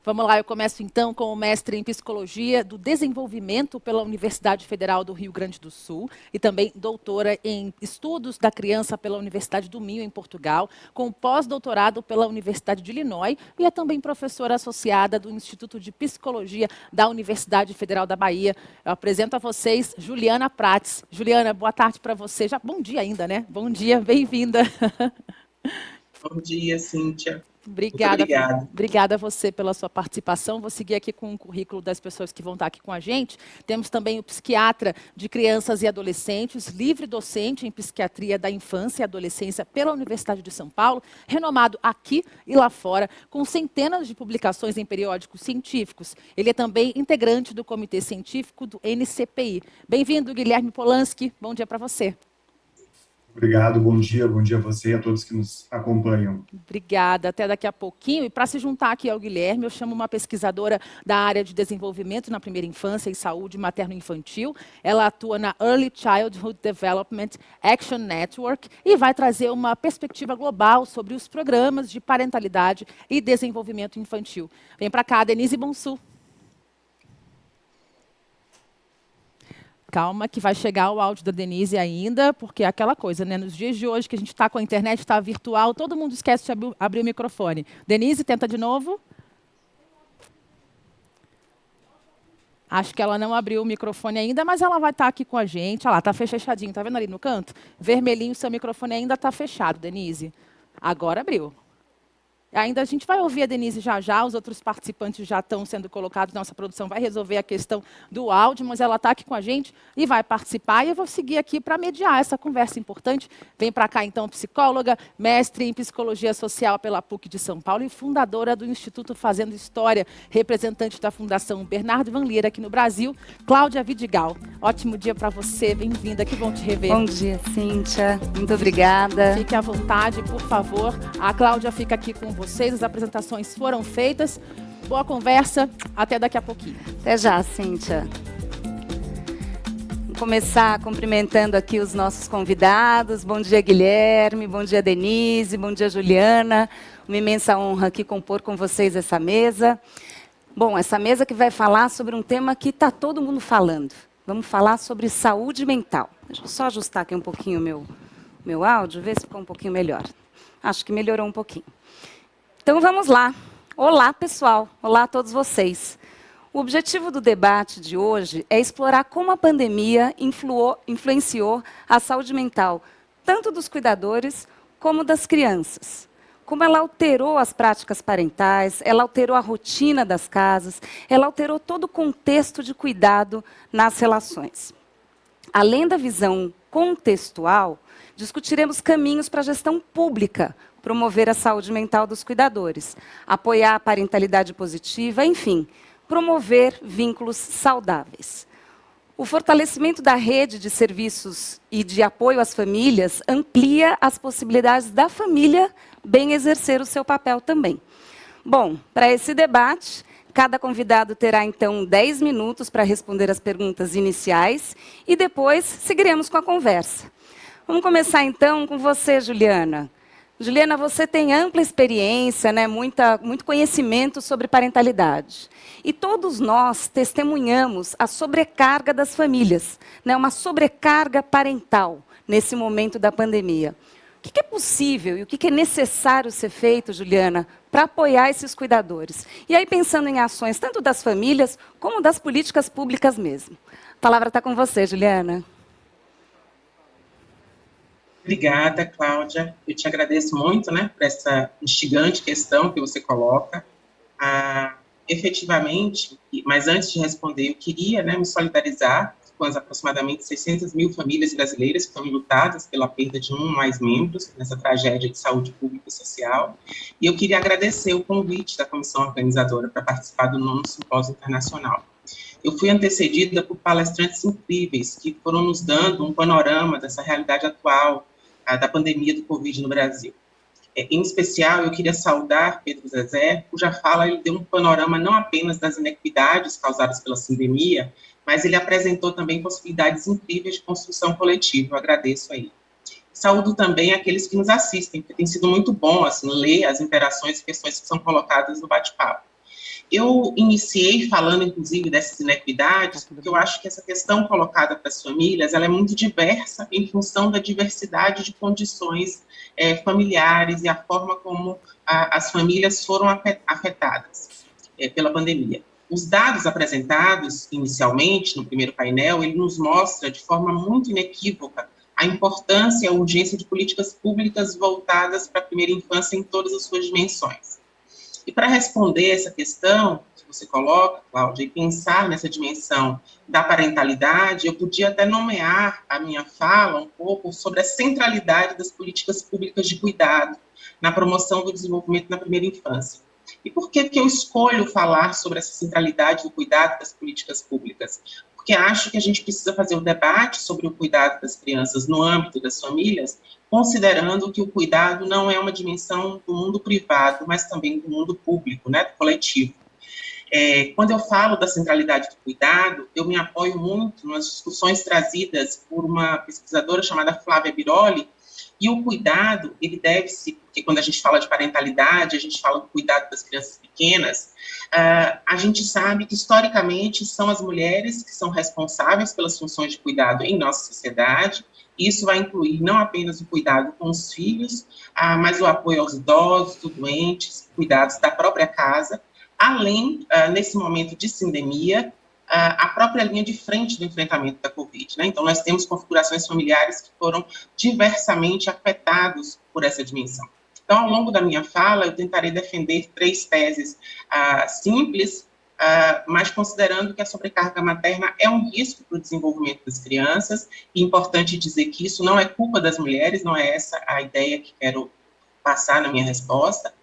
Vamos lá, eu começo então com o mestre em Psicologia do Desenvolvimento pela Universidade Federal do Rio Grande do Sul e também doutora em Estudos da Criança pela Universidade do Minho, em Portugal, com pós-doutorado pela Universidade de Illinois e é também professora associada do Instituto de Psicologia da Universidade Federal da Bahia. Eu apresento a vocês Juliana Prates. Juliana, boa tarde para você. Já bom dia ainda, né? Bom dia, bem-vinda. Bom dia, Cíntia. Obrigada a você pela sua participação. Vou seguir aqui com o currículo das pessoas que vão estar aqui com a gente. Temos também o psiquiatra de crianças e adolescentes, livre docente em psiquiatria da infância e adolescência pela Universidade de São Paulo, renomado aqui e lá fora, com centenas de publicações em periódicos científicos. Ele é também integrante do Comitê Científico do NCPI. Bem-vindo, Guilherme Polanski. Bom dia para você. Obrigado, bom dia a você e a todos que nos acompanham. Obrigada, até daqui a pouquinho. E para se juntar aqui ao Guilherme, eu chamo uma pesquisadora da área de desenvolvimento na primeira infância e saúde materno-infantil. Ela atua na Early Childhood Development Action Network e vai trazer uma perspectiva global sobre os programas de parentalidade e desenvolvimento infantil. Vem para cá, Denise Bonsu. Calma que vai chegar o áudio da Denise ainda, porque é aquela coisa, né? Nos dias de hoje que a gente está com a internet, está virtual, todo mundo esquece de abrir o microfone. Denise, tenta de novo. Acho que ela não abriu o microfone ainda, mas ela vai estar aqui com a gente. Olha lá, está fechadinho, está vendo ali no canto? Vermelhinho, seu microfone ainda está fechado, Denise. Agora abriu. Ainda a gente vai ouvir a Denise já, os outros participantes já estão sendo colocados, nossa produção vai resolver a questão do áudio, mas ela está aqui com a gente e vai participar, e eu vou seguir aqui para mediar essa conversa importante. Vem para cá então, psicóloga, mestre em Psicologia Social pela PUC de São Paulo e fundadora do Instituto Fazendo História, representante da Fundação Bernardo Van Lier aqui no Brasil, Cláudia Vidigal. Ótimo dia para você, bem-vinda, que bom te rever. Bom dia, Cíntia, muito obrigada. Fique à vontade, por favor. A Cláudia fica aqui com vocês, as apresentações foram feitas. Boa conversa, até daqui a pouquinho. Até já, Cíntia. Vou começar cumprimentando aqui os nossos convidados. Bom dia, Guilherme, bom dia, Denise, bom dia, Juliana. Uma imensa honra aqui compor com vocês essa mesa. Bom, essa mesa que vai falar sobre um tema que está todo mundo falando. Vamos falar sobre saúde mental. Deixa eu só ajustar aqui um pouquinho o meu áudio, ver se ficou um pouquinho melhor. Acho que melhorou um pouquinho. Então vamos lá. Olá, pessoal. Olá a todos vocês. O objetivo do debate de hoje é explorar como a pandemia influenciou a saúde mental, tanto dos cuidadores como das crianças. Como ela alterou as práticas parentais, ela alterou a rotina das casas, ela alterou todo o contexto de cuidado nas relações. Além da visão contextual, discutiremos caminhos para a gestão pública, promover a saúde mental dos cuidadores, apoiar a parentalidade positiva, enfim, promover vínculos saudáveis. O fortalecimento da rede de serviços e de apoio às famílias amplia as possibilidades da família bem exercer o seu papel também. Bom, para esse debate, cada convidado terá então 10 minutos para responder as perguntas iniciais e depois seguiremos com a conversa. Vamos começar então com você, Juliana. Juliana, você tem ampla experiência, né, muito conhecimento sobre parentalidade. E todos nós testemunhamos a sobrecarga das famílias, né, uma sobrecarga parental nesse momento da pandemia. O que é possível e o que é necessário ser feito, Juliana, para apoiar esses cuidadores? E aí pensando em ações tanto das famílias como das políticas públicas mesmo. A palavra está com você, Juliana. Obrigada, Cláudia. Eu te agradeço muito, né, por essa instigante questão que você coloca. Efetivamente, mas antes de responder, eu queria, né, me solidarizar com as aproximadamente 600 mil famílias brasileiras que estão enlutadas pela perda de um ou mais membros nessa tragédia de saúde pública e social. E eu queria agradecer o convite da comissão organizadora para participar do 9º Simpósio Internacional. Eu fui antecedida por palestrantes incríveis que foram nos dando um panorama dessa realidade atual da pandemia do Covid no Brasil. Em especial, eu queria saudar Pedro Zezé, cuja fala ele deu um panorama não apenas das inequidades causadas pela pandemia, mas ele apresentou também possibilidades incríveis de construção coletiva. Eu agradeço a ele. Saúdo também aqueles que nos assistem, porque tem sido muito bom assim, ler as interações e questões que são colocadas no bate-papo. Eu iniciei falando, inclusive, dessas inequidades, porque eu acho que essa questão colocada para as famílias, ela é muito diversa em função da diversidade de condições familiares e a forma como as famílias foram afetadas pela pandemia. Os dados apresentados inicialmente no primeiro painel, ele nos mostra de forma muito inequívoca a importância e a urgência de políticas públicas voltadas para a primeira infância em todas as suas dimensões. E para responder essa questão que você coloca, Cláudia, e pensar nessa dimensão da parentalidade, eu podia até nomear a minha fala um pouco sobre a centralidade das políticas públicas de cuidado na promoção do desenvolvimento na primeira infância. E por que eu escolho falar sobre essa centralidade do cuidado das políticas públicas? Porque acho que a gente precisa fazer um debate sobre o cuidado das crianças no âmbito das famílias, considerando que o cuidado não é uma dimensão do mundo privado, mas também do mundo público, né, do coletivo. Quando eu falo da centralidade do cuidado, eu me apoio muito nas discussões trazidas por uma pesquisadora chamada Flávia Biroli, e o cuidado, ele deve-se, porque quando a gente fala de parentalidade, a gente fala do cuidado das crianças pequenas, a gente sabe que, historicamente, são as mulheres que são responsáveis pelas funções de cuidado em nossa sociedade. Isso vai incluir não apenas o cuidado com os filhos, mas o apoio aos idosos, doentes, cuidados da própria casa, além, nesse momento de sindemia, a própria linha de frente do enfrentamento da Covid, né? Então, nós temos configurações familiares que foram diversamente afetados por essa dimensão. Então, ao longo da minha fala, eu tentarei defender 3 teses simples, mas considerando que a sobrecarga materna é um risco para o desenvolvimento das crianças, e é importante dizer que isso não é culpa das mulheres, não é essa a ideia que quero passar na minha resposta.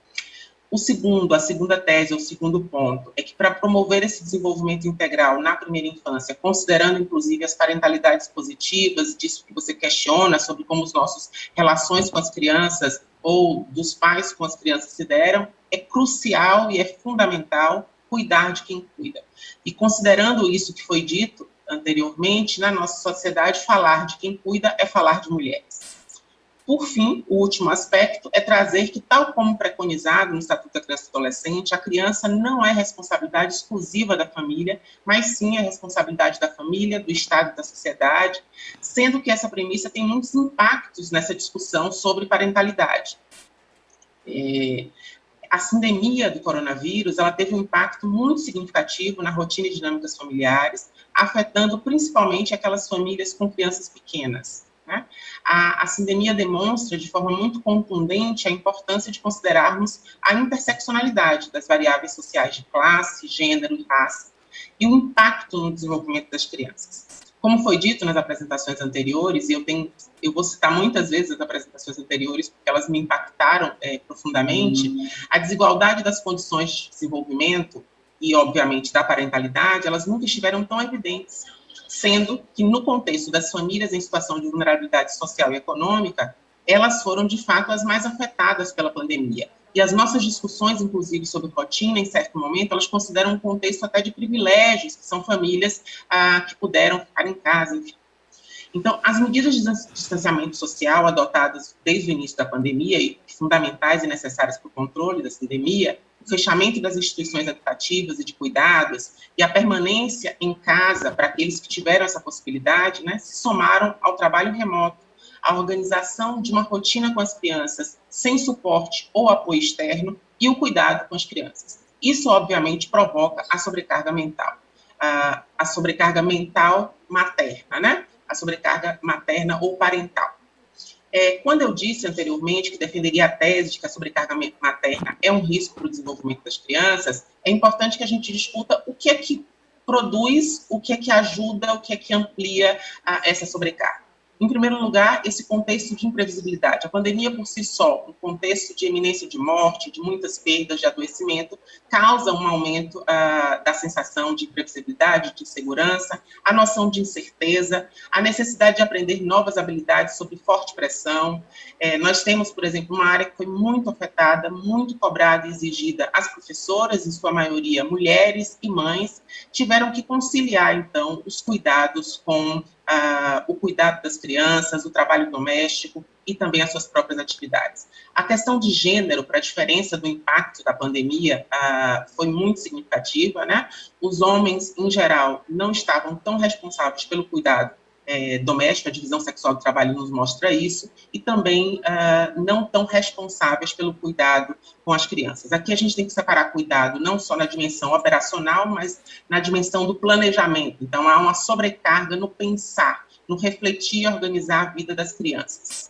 A segunda tese, o segundo ponto, é que para promover esse desenvolvimento integral na primeira infância, considerando, inclusive, as parentalidades positivas, disso que você questiona, sobre como as nossas relações com as crianças ou dos pais com as crianças se deram, é crucial e é fundamental cuidar de quem cuida. E considerando isso que foi dito anteriormente, na nossa sociedade, falar de quem cuida é falar de mulheres. Por fim, o último aspecto é trazer que, tal como preconizado no Estatuto da Criança e do Adolescente, a criança não é responsabilidade exclusiva da família, mas sim é responsabilidade da família, do Estado e da sociedade, sendo que essa premissa tem muitos impactos nessa discussão sobre parentalidade. A sindemia do coronavírus, ela teve um impacto muito significativo na rotina e dinâmicas familiares, afetando principalmente aquelas famílias com crianças pequenas. Né? A sindemia demonstra de forma muito contundente a importância de considerarmos a interseccionalidade das variáveis sociais de classe, gênero e raça, e o impacto no desenvolvimento das crianças. Como foi dito nas apresentações anteriores, e eu vou citar muitas vezes as apresentações anteriores, porque elas me impactaram profundamente, a desigualdade das condições de desenvolvimento e, obviamente, da parentalidade, elas nunca estiveram tão evidentes, sendo que, no contexto das famílias em situação de vulnerabilidade social e econômica, elas foram, de fato, as mais afetadas pela pandemia. E as nossas discussões, inclusive, sobre rotina, em certo momento, elas consideram um contexto até de privilégios, que são famílias que puderam ficar em casa, enfim. Então, as medidas de distanciamento social adotadas desde o início da pandemia e fundamentais e necessárias para o controle da pandemia, o fechamento das instituições educativas e de cuidados e a permanência em casa para aqueles que tiveram essa possibilidade, né, se somaram ao trabalho remoto, à organização de uma rotina com as crianças sem suporte ou apoio externo e o cuidado com as crianças. Isso, obviamente, provoca a sobrecarga mental. A sobrecarga mental materna, né? A sobrecarga materna ou parental. Quando eu disse anteriormente que defenderia a tese de que a sobrecarga materna é um risco para o desenvolvimento das crianças, é importante que a gente discuta o que é que produz, o que é que ajuda, o que é que amplia essa sobrecarga. Em primeiro lugar, esse contexto de imprevisibilidade. A pandemia, por si só, um contexto de eminência de morte, de muitas perdas, de adoecimento, causa um aumento da sensação de imprevisibilidade, de insegurança, a noção de incerteza, a necessidade de aprender novas habilidades sob forte pressão. Nós temos, por exemplo, uma área que foi muito afetada, muito cobrada e exigida. As professoras, em sua maioria mulheres e mães, tiveram que conciliar, então, os cuidados com o cuidado das crianças, o trabalho doméstico e também as suas próprias atividades. A questão de gênero, para a diferença do impacto da pandemia, foi muito significativa, né? Os homens, em geral, não estavam tão responsáveis pelo cuidado doméstico, a divisão sexual do trabalho nos mostra isso, e também não tão responsáveis pelo cuidado com as crianças. Aqui a gente tem que separar cuidado não só na dimensão operacional, mas na dimensão do planejamento. Então, há uma sobrecarga no pensar, no refletir e organizar a vida das crianças.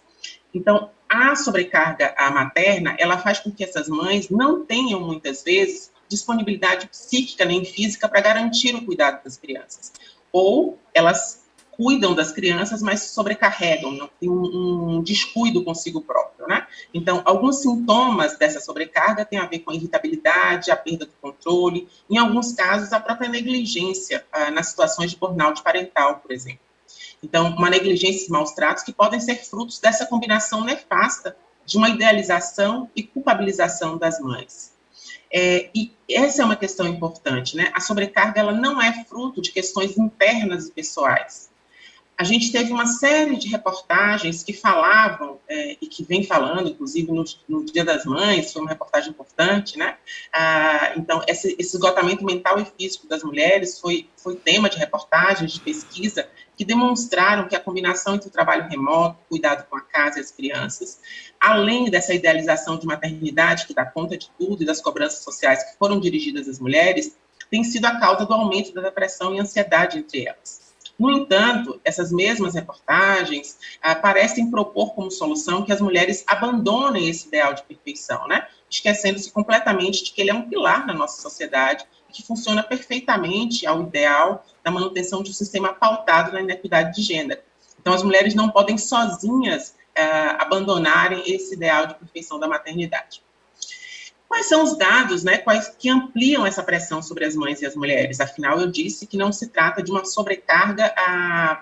Então, a sobrecarga materna, ela faz com que essas mães não tenham, muitas vezes, disponibilidade psíquica nem física para garantir o cuidado das crianças. Ou elas cuidam das crianças, mas se sobrecarregam, não tem um descuido consigo próprio, né? Então, alguns sintomas dessa sobrecarga têm a ver com a irritabilidade, a perda do controle, em alguns casos, a própria negligência nas situações de burnout parental, por exemplo. Então, uma negligência e maus tratos que podem ser frutos dessa combinação nefasta de uma idealização e culpabilização das mães. E essa é uma questão importante, né? A sobrecarga, ela não é fruto de questões internas e pessoais. A gente teve uma série de reportagens que falavam, e que vem falando, inclusive no Dia das Mães, foi uma reportagem importante, né? Então, esse esgotamento mental e físico das mulheres foi tema de reportagens, de pesquisa, que demonstraram que a combinação entre o trabalho remoto, cuidado com a casa e as crianças, além dessa idealização de maternidade que dá conta de tudo e das cobranças sociais que foram dirigidas às mulheres, tem sido a causa do aumento da depressão e ansiedade entre elas. No entanto, essas mesmas reportagens parecem propor como solução que as mulheres abandonem esse ideal de perfeição, né? Esquecendo-se completamente de que ele é um pilar na nossa sociedade e que funciona perfeitamente ao ideal da manutenção de um sistema pautado na inequidade de gênero. Então, as mulheres não podem sozinhas abandonarem esse ideal de perfeição da maternidade. Quais são os dados, né, que ampliam essa pressão sobre as mães e as mulheres? Afinal, eu disse que não se trata de uma sobrecarga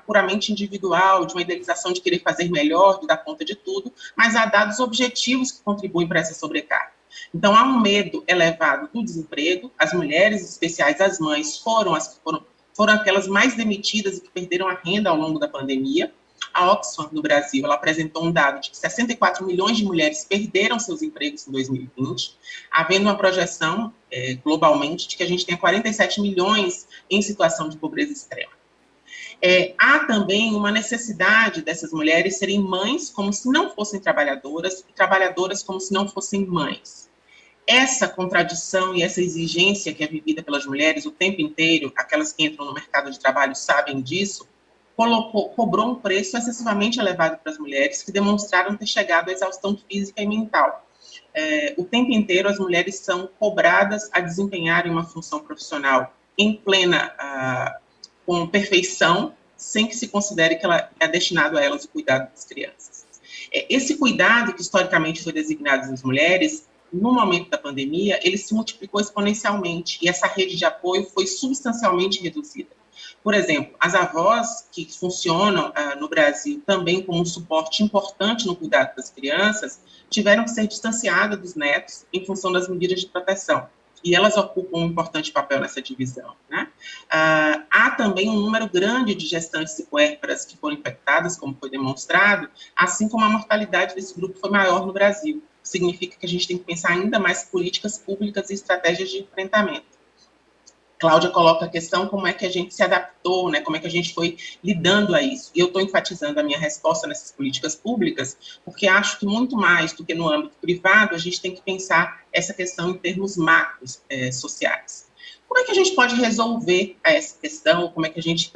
puramente individual, de uma idealização de querer fazer melhor, de dar conta de tudo, mas há dados objetivos que contribuem para essa sobrecarga. Então, há um medo elevado do desemprego, as mulheres, em especial as mães, foram aquelas mais demitidas e que perderam a renda ao longo da pandemia. A Oxfam, no Brasil, ela apresentou um dado de que 64 milhões de mulheres perderam seus empregos em 2020, havendo uma projeção globalmente de que a gente tenha 47 milhões em situação de pobreza extrema. Há também uma necessidade dessas mulheres serem mães como se não fossem trabalhadoras e trabalhadoras como se não fossem mães. Essa contradição e essa exigência que é vivida pelas mulheres o tempo inteiro, aquelas que entram no mercado de trabalho sabem disso, cobrou um preço excessivamente elevado para as mulheres que demonstraram ter chegado à exaustão física e mental. O tempo inteiro as mulheres são cobradas a desempenharem uma função profissional em plena, com perfeição, sem que se considere que ela é destinado a elas o cuidado das crianças. Esse cuidado que historicamente foi designado às mulheres, no momento da pandemia, ele se multiplicou exponencialmente e essa rede de apoio foi substancialmente reduzida. Por exemplo, as avós que funcionam no Brasil também como um suporte importante no cuidado das crianças, tiveram que ser distanciadas dos netos em função das medidas de proteção. E elas ocupam um importante papel nessa divisão, né? Há também um número grande de gestantes e puérperas que foram infectadas, como foi demonstrado, assim como a mortalidade desse grupo foi maior no Brasil. Significa que a gente tem que pensar ainda mais políticas públicas e estratégias de enfrentamento. Cláudia coloca a questão como é que a gente se adaptou, né, como é que a gente foi lidando a isso. E eu estou enfatizando a minha resposta nessas políticas públicas, porque acho que muito mais do que no âmbito privado, a gente tem que pensar essa questão em termos macros sociais. Como é que a gente pode resolver essa questão, como é que a gente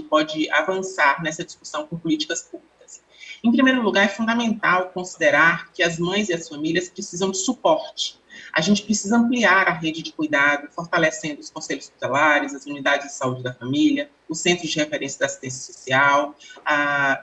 pode avançar nessa discussão com políticas públicas? Em primeiro lugar, é fundamental considerar que as mães e as famílias precisam de suporte. A gente precisa ampliar a rede de cuidado, fortalecendo os conselhos tutelares, as unidades de saúde da família, os centros de referência da assistência social.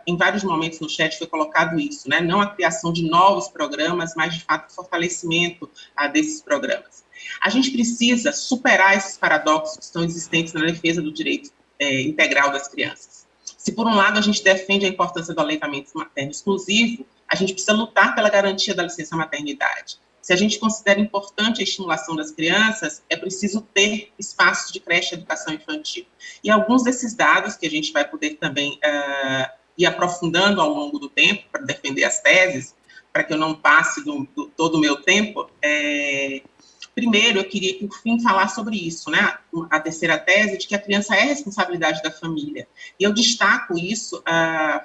Em vários momentos no chat foi colocado isso, né? Não a criação de novos programas, mas, de fato, o fortalecimento desses programas. A gente precisa superar esses paradoxos que estão existentes na defesa do direito integral das crianças. Se, por um lado, a gente defende a importância do aleitamento materno exclusivo, a gente precisa lutar pela garantia da licença maternidade. Se a gente considera importante a estimulação das crianças, é preciso ter espaços de creche e educação infantil. E alguns desses dados que a gente vai poder também ir aprofundando ao longo do tempo para defender as teses, para que eu não passe todo o meu tempo, primeiro, eu queria, por fim, falar sobre isso, né? A terceira tese de que a criança é responsabilidade da família. E eu destaco isso,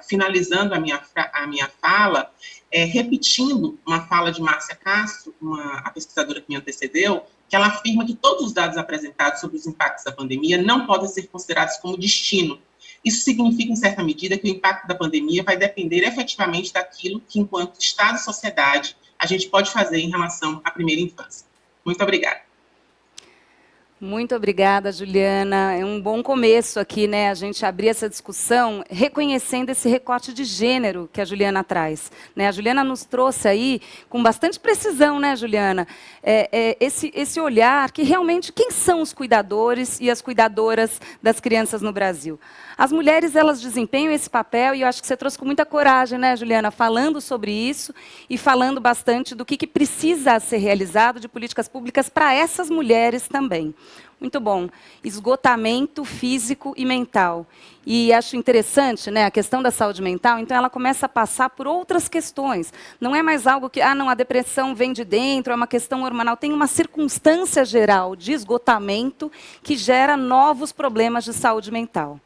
finalizando a minha fala, repetindo uma fala de Márcia Castro, a pesquisadora que me antecedeu, que ela afirma que todos os dados apresentados sobre os impactos da pandemia não podem ser considerados como destino. Isso significa, em certa medida, que o impacto da pandemia vai depender efetivamente daquilo que, enquanto Estado e sociedade, a gente pode fazer em relação à primeira infância. Muito obrigada. Muito obrigada, Juliana. É um bom começo aqui, né? A gente abrir essa discussão reconhecendo esse recorte de gênero que a Juliana traz, né? A Juliana nos trouxe aí, com bastante precisão, né, Juliana? Esse olhar que realmente, quem são os cuidadores e as cuidadoras das crianças no Brasil? As mulheres, elas desempenham esse papel e eu acho que você trouxe com muita coragem, né, Juliana? Falando sobre isso e falando bastante do que precisa ser realizado de políticas públicas para essas mulheres também. Muito bom. Esgotamento físico e mental. E acho interessante, né, a questão da saúde mental, então ela começa a passar por outras questões. Não é mais algo que, não, a depressão vem de dentro, é uma questão hormonal. Tem uma circunstância geral de esgotamento que gera novos problemas de saúde mental.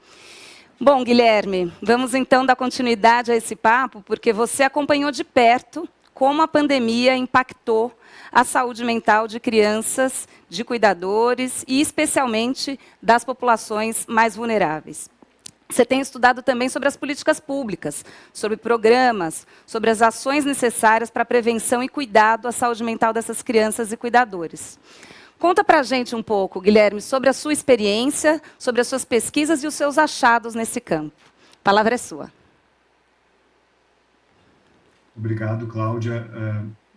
Bom, Guilherme, vamos então dar continuidade a esse papo, porque você acompanhou de perto como a pandemia impactou a saúde mental de crianças, de cuidadores e especialmente das populações mais vulneráveis. Você tem estudado também sobre as políticas públicas, sobre programas, sobre as ações necessárias para a prevenção e cuidado à saúde mental dessas crianças e cuidadores. Conta para a gente um pouco, Guilherme, sobre a sua experiência, sobre as suas pesquisas e os seus achados nesse campo. A palavra é sua. Obrigado, Cláudia.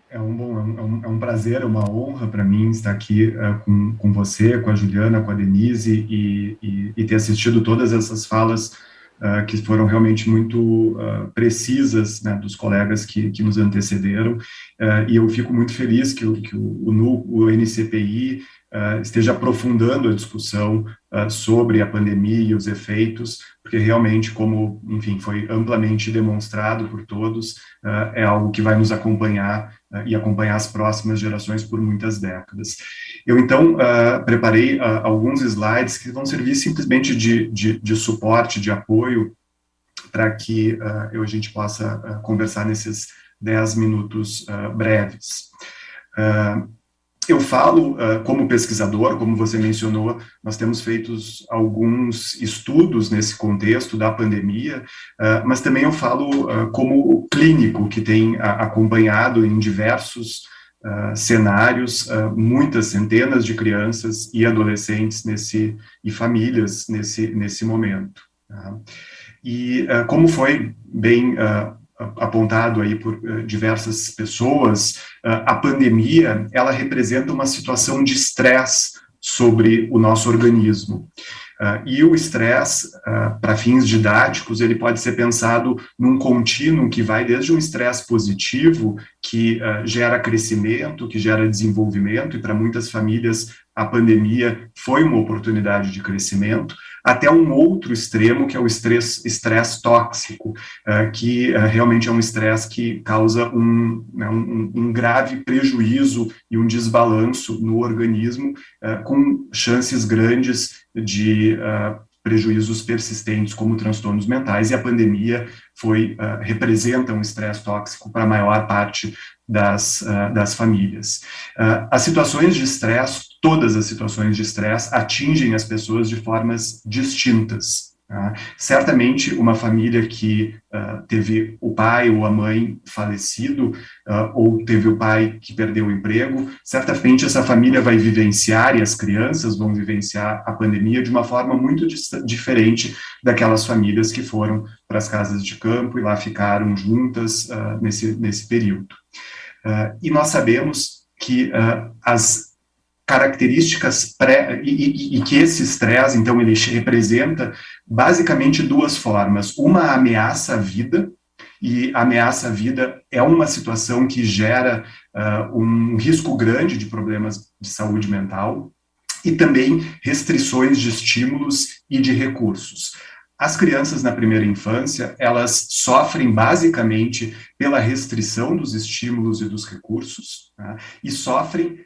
É um prazer, é uma honra para mim estar aqui com você, com a Juliana, com a Denise e ter assistido todas essas falas que foram realmente muito precisas, né, dos colegas que nos antecederam. E eu fico muito feliz que o NCPI esteja aprofundando a discussão sobre a pandemia e os efeitos, porque realmente, como, enfim, foi amplamente demonstrado por todos, é algo que vai nos acompanhar e acompanhar as próximas gerações por muitas décadas. Eu, então, preparei alguns slides que vão servir simplesmente de suporte, de apoio, para que a gente possa conversar nesses 10 minutos breves. Eu falo, como pesquisador, como você mencionou, nós temos feito alguns estudos nesse contexto da pandemia, mas também eu falo como clínico, que tem acompanhado em diversos cenários, muitas centenas de crianças e adolescentes e famílias nesse momento. Tá? E como foi bem apontado aí por diversas pessoas, a pandemia, ela representa uma situação de estresse sobre o nosso organismo. E o estresse, para fins didáticos, ele pode ser pensado num contínuo que vai desde um estresse positivo, que gera crescimento, que gera desenvolvimento, e para muitas famílias a pandemia foi uma oportunidade de crescimento, até um outro extremo, que é o estresse tóxico, que realmente é um estresse que causa um grave prejuízo e um desbalanço no organismo, com chances grandes de prejuízos persistentes, como transtornos mentais, e a pandemia representa um estresse tóxico para a maior parte das famílias. As situações de estresse, todas as situações de estresse, atingem as pessoas de formas distintas. Certamente, uma família que teve o pai ou a mãe falecido, ou teve o pai que perdeu o emprego, certamente essa família vai vivenciar, e as crianças vão vivenciar a pandemia de uma forma muito diferente daquelas famílias que foram para as casas de campo e lá ficaram juntas nesse período. E nós sabemos que as características e que esse estresse, então, ele representa basicamente duas formas. Uma ameaça à vida, e a ameaça à vida é uma situação que gera um risco grande de problemas de saúde mental e também restrições de estímulos e de recursos. As crianças na primeira infância, elas sofrem basicamente pela restrição dos estímulos e dos recursos, tá? E sofrem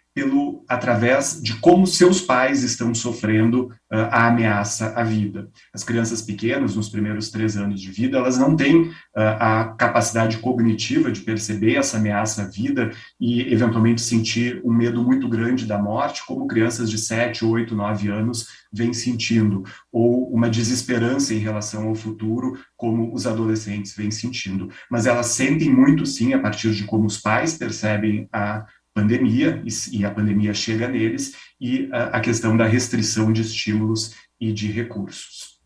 através de como seus pais estão sofrendo a ameaça à vida. As crianças pequenas, nos primeiros 3 anos de vida, elas não têm a capacidade cognitiva de perceber essa ameaça à vida e, eventualmente, sentir um medo muito grande da morte, como crianças de 7, 8, 9 anos vêm sentindo, ou uma desesperança em relação ao futuro, como os adolescentes vêm sentindo. Mas elas sentem muito, sim, a partir de como os pais percebem a pandemia, e a pandemia chega neles, e a questão da restrição de estímulos e de recursos.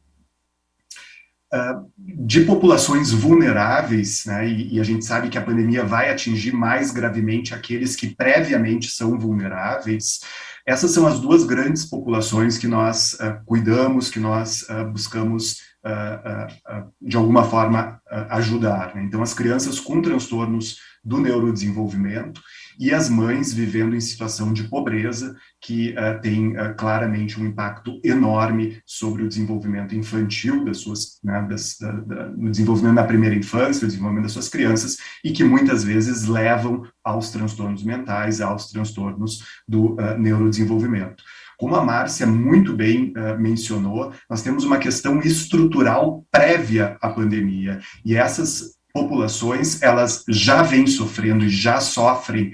De populações vulneráveis, né, e a gente sabe que a pandemia vai atingir mais gravemente aqueles que previamente são vulneráveis. Essas são as 2 grandes populações que nós cuidamos, que nós buscamos, de alguma forma, ajudar, né? Então, as crianças com transtornos do neurodesenvolvimento e as mães vivendo em situação de pobreza, que tem claramente um impacto enorme sobre o desenvolvimento infantil das suas, né, no desenvolvimento da primeira infância, o desenvolvimento das suas crianças, e que muitas vezes levam aos transtornos mentais, aos transtornos do neurodesenvolvimento. Como a Márcia muito bem mencionou, nós temos uma questão estrutural prévia à pandemia, e essas populações, elas já vêm sofrendo e já sofrem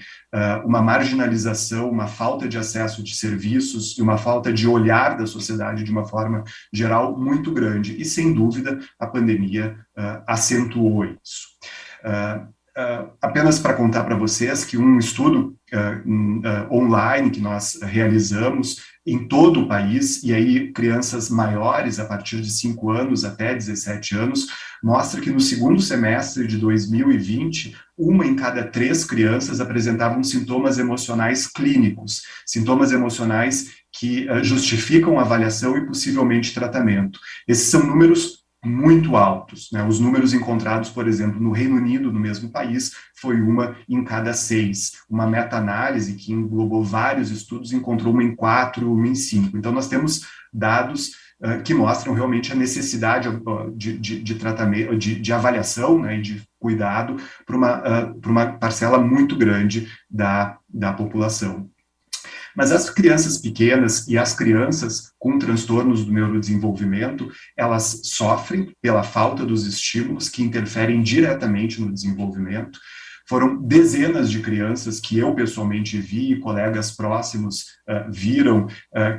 uma marginalização, uma falta de acesso de serviços e uma falta de olhar da sociedade de uma forma geral muito grande. E, sem dúvida, a pandemia acentuou isso. Apenas para contar para vocês que um estudo online que nós realizamos em todo o país, e aí crianças maiores, a partir de 5 anos até 17 anos, mostra que no segundo semestre de 2020, 1 em cada 3 crianças apresentavam sintomas emocionais clínicos, sintomas emocionais que justificam avaliação e possivelmente tratamento. Esses são números muito altos, né? Os números encontrados, por exemplo, no Reino Unido, no mesmo país, foi 1 em cada 6. Uma meta-análise que englobou vários estudos encontrou 1 em 4, 1 em 5. Então, nós temos dados que mostram realmente a necessidade de tratamento, de avaliação, né, e de cuidado para uma parcela muito grande da população. Mas as crianças pequenas e as crianças com transtornos do neurodesenvolvimento, elas sofrem pela falta dos estímulos que interferem diretamente no desenvolvimento. Foram dezenas de crianças que eu pessoalmente vi e colegas próximos viram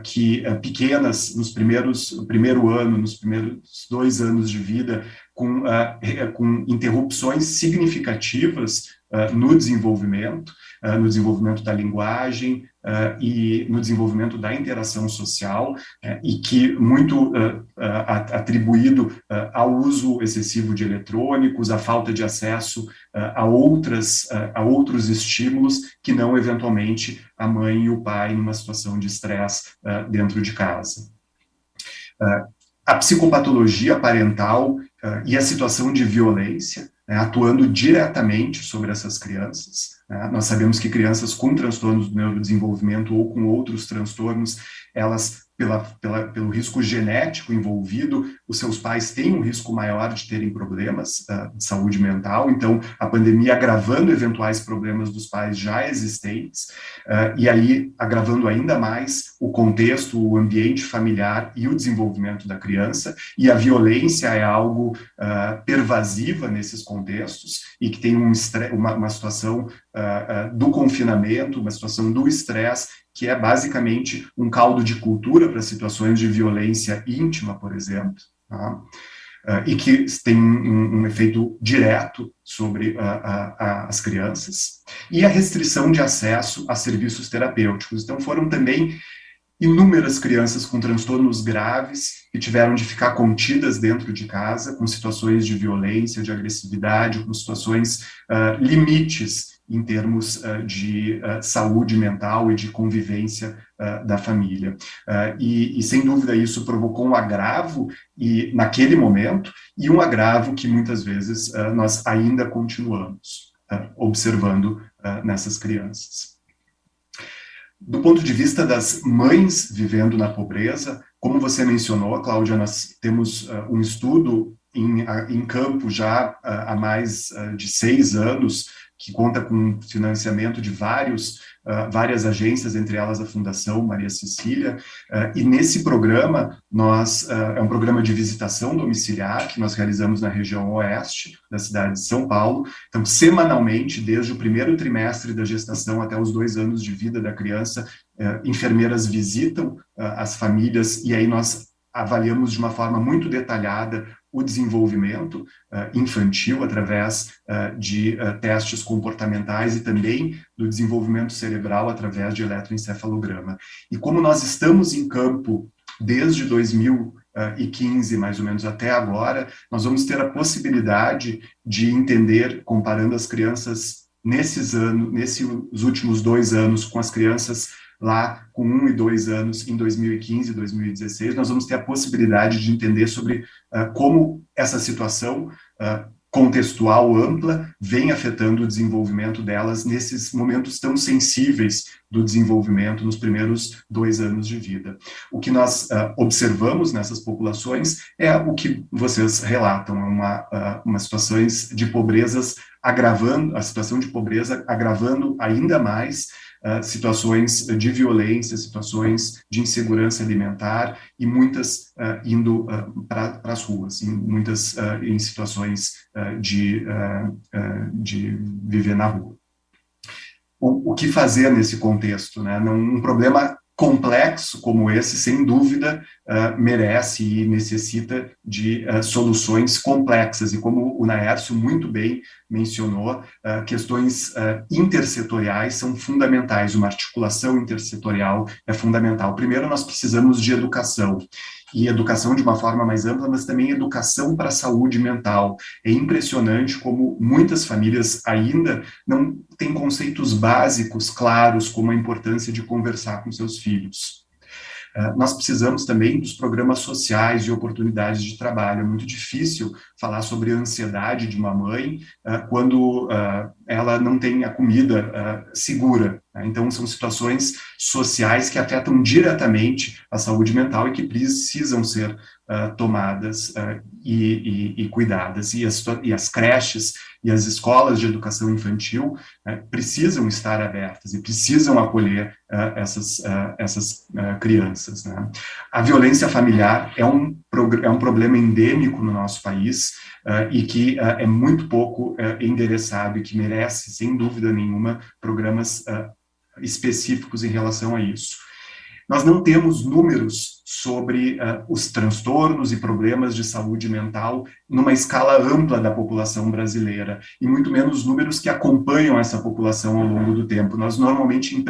que pequenas, no primeiro ano, nos primeiros 2 anos de vida, com interrupções significativas no desenvolvimento da linguagem e no desenvolvimento da interação social, e que muito atribuído ao uso excessivo de eletrônicos, à falta de acesso a outros estímulos que não, eventualmente, a mãe e o pai numa situação de estresse dentro de casa. A psicopatologia parental e a situação de violência, né, atuando diretamente sobre essas crianças. Nós sabemos que crianças com transtornos do neurodesenvolvimento ou com outros transtornos, elas, pelo risco genético envolvido, os seus pais têm um risco maior de terem problemas de saúde mental, então a pandemia agravando eventuais problemas dos pais já existentes, e aí agravando ainda mais o contexto, o ambiente familiar e o desenvolvimento da criança, e a violência é algo pervasiva nesses contextos, e que tem uma situação do confinamento, uma situação do estresse, que é basicamente um caldo de cultura para situações de violência íntima, por exemplo, tá? E que tem um efeito direto sobre as crianças, e a restrição de acesso a serviços terapêuticos. Então, foram também inúmeras crianças com transtornos graves que tiveram de ficar contidas dentro de casa, com situações de violência, de agressividade, com situações limites em termos de saúde mental e de convivência da família. E, sem dúvida, isso provocou um agravo naquele momento, e um agravo que, muitas vezes, nós ainda continuamos observando nessas crianças. Do ponto de vista das mães vivendo na pobreza, como você mencionou, Cláudia, nós temos um estudo em campo já há mais de 6 anos, que conta com financiamento de várias agências, entre elas a Fundação Maria Cecília, e nesse programa, é um programa de visitação domiciliar que nós realizamos na região oeste da cidade de São Paulo. Então, semanalmente, desde o primeiro trimestre da gestação até os 2 anos de vida da criança, enfermeiras visitam as famílias e aí nós avaliamos de uma forma muito detalhada o desenvolvimento infantil através de testes comportamentais e também do desenvolvimento cerebral através de eletroencefalograma. E como nós estamos em campo desde 2015, mais ou menos, até agora, nós vamos ter a possibilidade de entender, comparando as crianças nesses últimos 2 anos com as crianças lá com 1 e 2 anos, em 2015 e 2016, nós vamos ter a possibilidade de entender sobre como essa situação contextual ampla vem afetando o desenvolvimento delas nesses momentos tão sensíveis do desenvolvimento nos primeiros 2 anos de vida. O que nós observamos nessas populações é o que vocês relatam, uma situações de pobrezas agravando, a situação de pobreza agravando ainda mais situações de violência, situações de insegurança alimentar e muitas indo para as ruas, muitas em situações de viver na rua. O que fazer nesse contexto, né? Um problema complexo como esse, sem dúvida, merece e necessita de soluções complexas, e como o Naércio muito bem mencionou, questões intersetoriais são fundamentais, uma articulação intersetorial é fundamental. Primeiro, nós precisamos de educação, e educação de uma forma mais ampla, mas também educação para a saúde mental. É impressionante como muitas famílias ainda não têm conceitos básicos claros, como a importância de conversar com seus filhos. Nós precisamos também dos programas sociais de oportunidades de trabalho. É muito difícil falar sobre a ansiedade de uma mãe quando ela não tem a comida segura. Então, são situações sociais que afetam diretamente a saúde mental e que precisam ser tomadas e cuidadas. E as creches e as escolas de educação infantil precisam estar abertas e precisam acolher essas crianças, né? A violência familiar é um problema endêmico no nosso país e que é muito pouco endereçado e que merece, sem dúvida nenhuma, programas específicos em relação a isso. Nós não temos números sobre os transtornos e problemas de saúde mental numa escala ampla da população brasileira, e muito menos números que acompanham essa população ao longo do tempo. Nós normalmente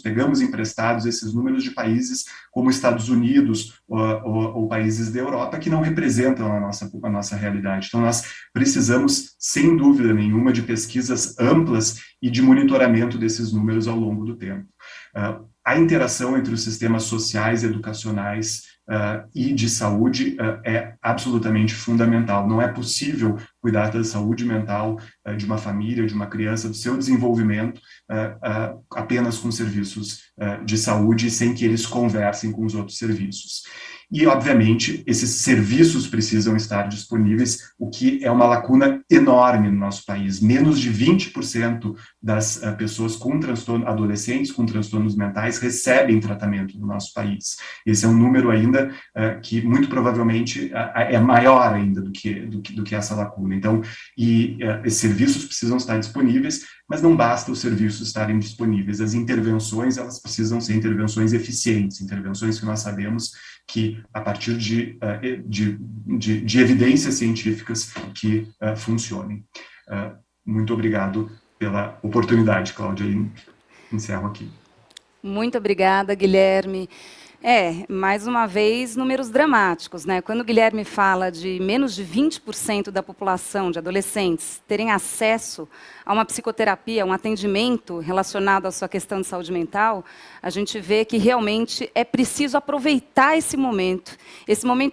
pegamos emprestados esses números de países como Estados Unidos ou países da Europa que não representam a nossa realidade. Então, nós precisamos, sem dúvida nenhuma, de pesquisas amplas e de monitoramento desses números ao longo do tempo. A interação entre os sistemas sociais, educacionais e de saúde é absolutamente fundamental. Não é possível cuidar da saúde mental de uma família, de uma criança, do seu desenvolvimento apenas com serviços de saúde, sem que eles conversem com os outros serviços. E, obviamente, esses serviços precisam estar disponíveis, o que é uma lacuna enorme no nosso país. Menos de 20% das pessoas com transtorno, adolescentes com transtornos mentais, recebem tratamento no nosso país. Esse é um número ainda que, muito provavelmente, é maior ainda do que essa lacuna. Então, esses serviços precisam estar disponíveis, mas não basta os serviços estarem disponíveis. As intervenções, elas precisam ser intervenções eficientes, intervenções que nós sabemos que, a partir de evidências científicas que funcionem. Muito obrigado pela oportunidade, Cláudia, e encerro aqui. Muito obrigada, Guilherme. Mais uma vez, números dramáticos, né? Quando o Guilherme fala de menos de 20% da população de adolescentes terem acesso a uma psicoterapia, um atendimento relacionado à sua questão de saúde mental, a gente vê que realmente é preciso aproveitar esse momento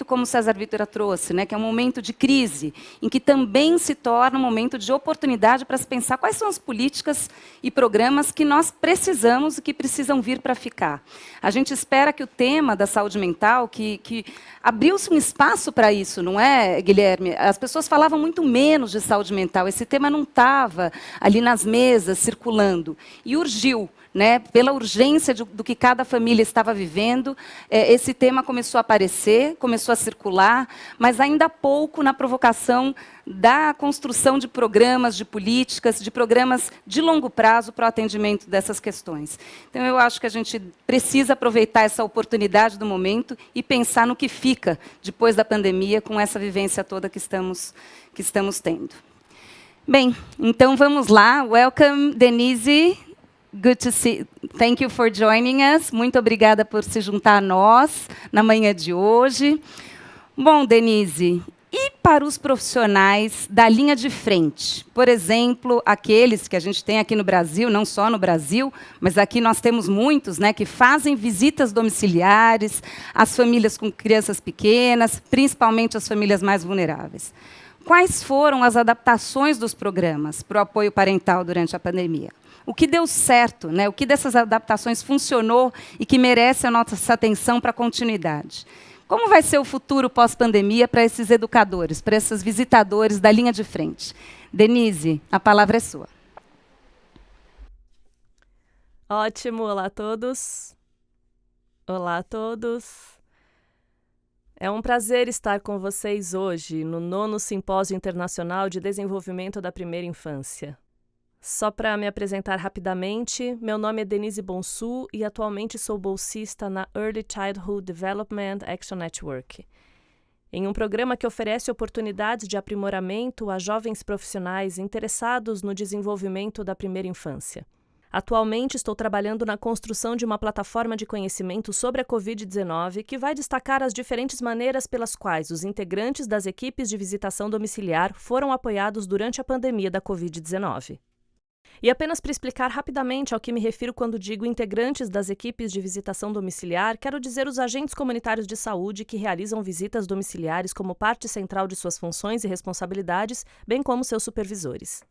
como o César Vítora trouxe, né? Que é um momento de crise, em que também se torna um momento de oportunidade para se pensar quais são as políticas e programas que nós precisamos e que precisam vir para ficar. A gente espera que o tema da saúde mental, que abriu-se um espaço para isso, não é, Guilherme? As pessoas falavam muito menos de saúde mental, esse tema não estava ali nas mesas, circulando. E urgiu, né, pela urgência do que cada família estava vivendo, esse tema começou a aparecer, começou a circular, mas ainda há pouco na provocação da construção de programas, de políticas, de programas de longo prazo para o atendimento dessas questões. Então, eu acho que a gente precisa aproveitar essa oportunidade do momento e pensar no que fica depois da pandemia, com essa vivência toda que estamos tendo. Bem, então vamos lá. Welcome, Denise. Good to see. Thank you for joining us. Muito obrigada por se juntar a nós na manhã de hoje. Bom, Denise, e para os profissionais da linha de frente? Por exemplo, aqueles que a gente tem aqui no Brasil, não só no Brasil, mas aqui nós temos muitos, né, que fazem visitas domiciliares às famílias com crianças pequenas, principalmente as famílias mais vulneráveis. Quais foram as adaptações dos programas para o apoio parental durante a pandemia? O que deu certo, né? O que dessas adaptações funcionou e que merece a nossa atenção para a continuidade? Como vai ser o futuro pós-pandemia para esses educadores, para esses visitadores da linha de frente? Denise, a palavra é sua. Ótimo, olá a todos. Olá a todos. É um prazer estar com vocês hoje no 9º Simpósio Internacional de Desenvolvimento da Primeira Infância. Só para me apresentar rapidamente, meu nome é Denise Bonsu e atualmente sou bolsista na Early Childhood Development Action Network, em um programa que oferece oportunidades de aprimoramento a jovens profissionais interessados no desenvolvimento da primeira infância. Atualmente estou trabalhando na construção de uma plataforma de conhecimento sobre a Covid-19 que vai destacar as diferentes maneiras pelas quais os integrantes das equipes de visitação domiciliar foram apoiados durante a pandemia da Covid-19. E apenas para explicar rapidamente ao que me refiro quando digo integrantes das equipes de visitação domiciliar, quero dizer os agentes comunitários de saúde que realizam visitas domiciliares como parte central de suas funções e responsabilidades, bem como seus supervisores.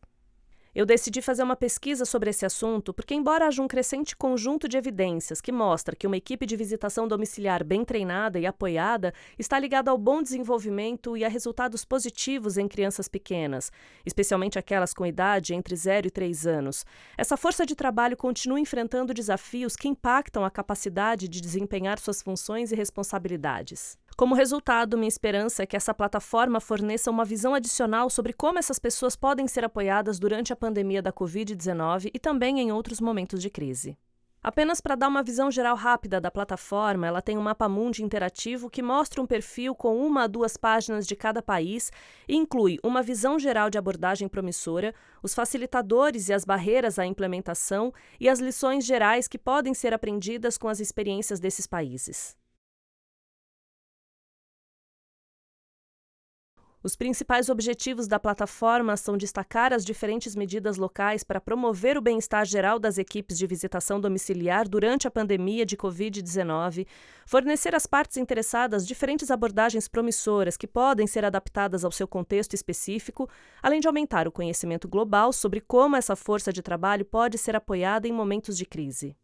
Eu decidi fazer uma pesquisa sobre esse assunto porque, embora haja um crescente conjunto de evidências que mostra que uma equipe de visitação domiciliar bem treinada e apoiada está ligada ao bom desenvolvimento e a resultados positivos em crianças pequenas, especialmente aquelas com idade entre 0 e 3 anos, essa força de trabalho continua enfrentando desafios que impactam a capacidade de desempenhar suas funções e responsabilidades. Como resultado, minha esperança é que essa plataforma forneça uma visão adicional sobre como essas pessoas podem ser apoiadas durante a pandemia da Covid-19 e também em outros momentos de crise. Apenas para dar uma visão geral rápida da plataforma, ela tem um mapa-mundi interativo que mostra um perfil com 1 a 2 páginas de cada país e inclui uma visão geral de abordagem promissora, os facilitadores e as barreiras à implementação e as lições gerais que podem ser aprendidas com as experiências desses países. Os principais objetivos da plataforma são destacar as diferentes medidas locais para promover o bem-estar geral das equipes de visitação domiciliar durante a pandemia de Covid-19, fornecer às partes interessadas diferentes abordagens promissoras que podem ser adaptadas ao seu contexto específico, além de aumentar o conhecimento global sobre como essa força de trabalho pode ser apoiada em momentos de crise.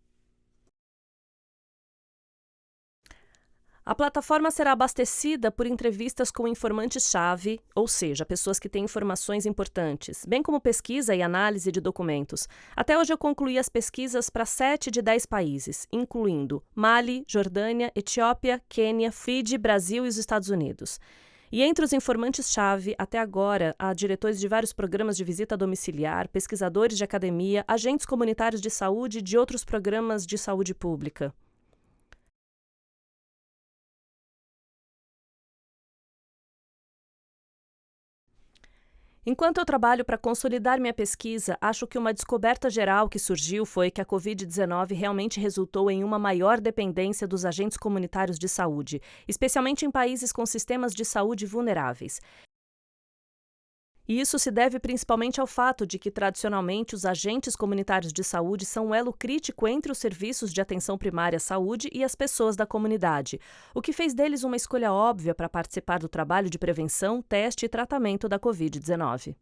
A plataforma será abastecida por entrevistas com informantes-chave, ou seja, pessoas que têm informações importantes, bem como pesquisa e análise de documentos. Até hoje eu concluí as pesquisas para 7 de 10 países, incluindo Mali, Jordânia, Etiópia, Quênia, Fiji, Brasil e os Estados Unidos. E entre os informantes-chave, até agora, há diretores de vários programas de visita domiciliar, pesquisadores de academia, agentes comunitários de saúde e de outros programas de saúde pública. Enquanto eu trabalho para consolidar minha pesquisa, acho que uma descoberta geral que surgiu foi que a Covid-19 realmente resultou em uma maior dependência dos agentes comunitários de saúde, especialmente em países com sistemas de saúde vulneráveis. E isso se deve principalmente ao fato de que, tradicionalmente, os agentes comunitários de saúde são um elo crítico entre os serviços de atenção primária à saúde e as pessoas da comunidade, o que fez deles uma escolha óbvia para participar do trabalho de prevenção, teste e tratamento da Covid-19.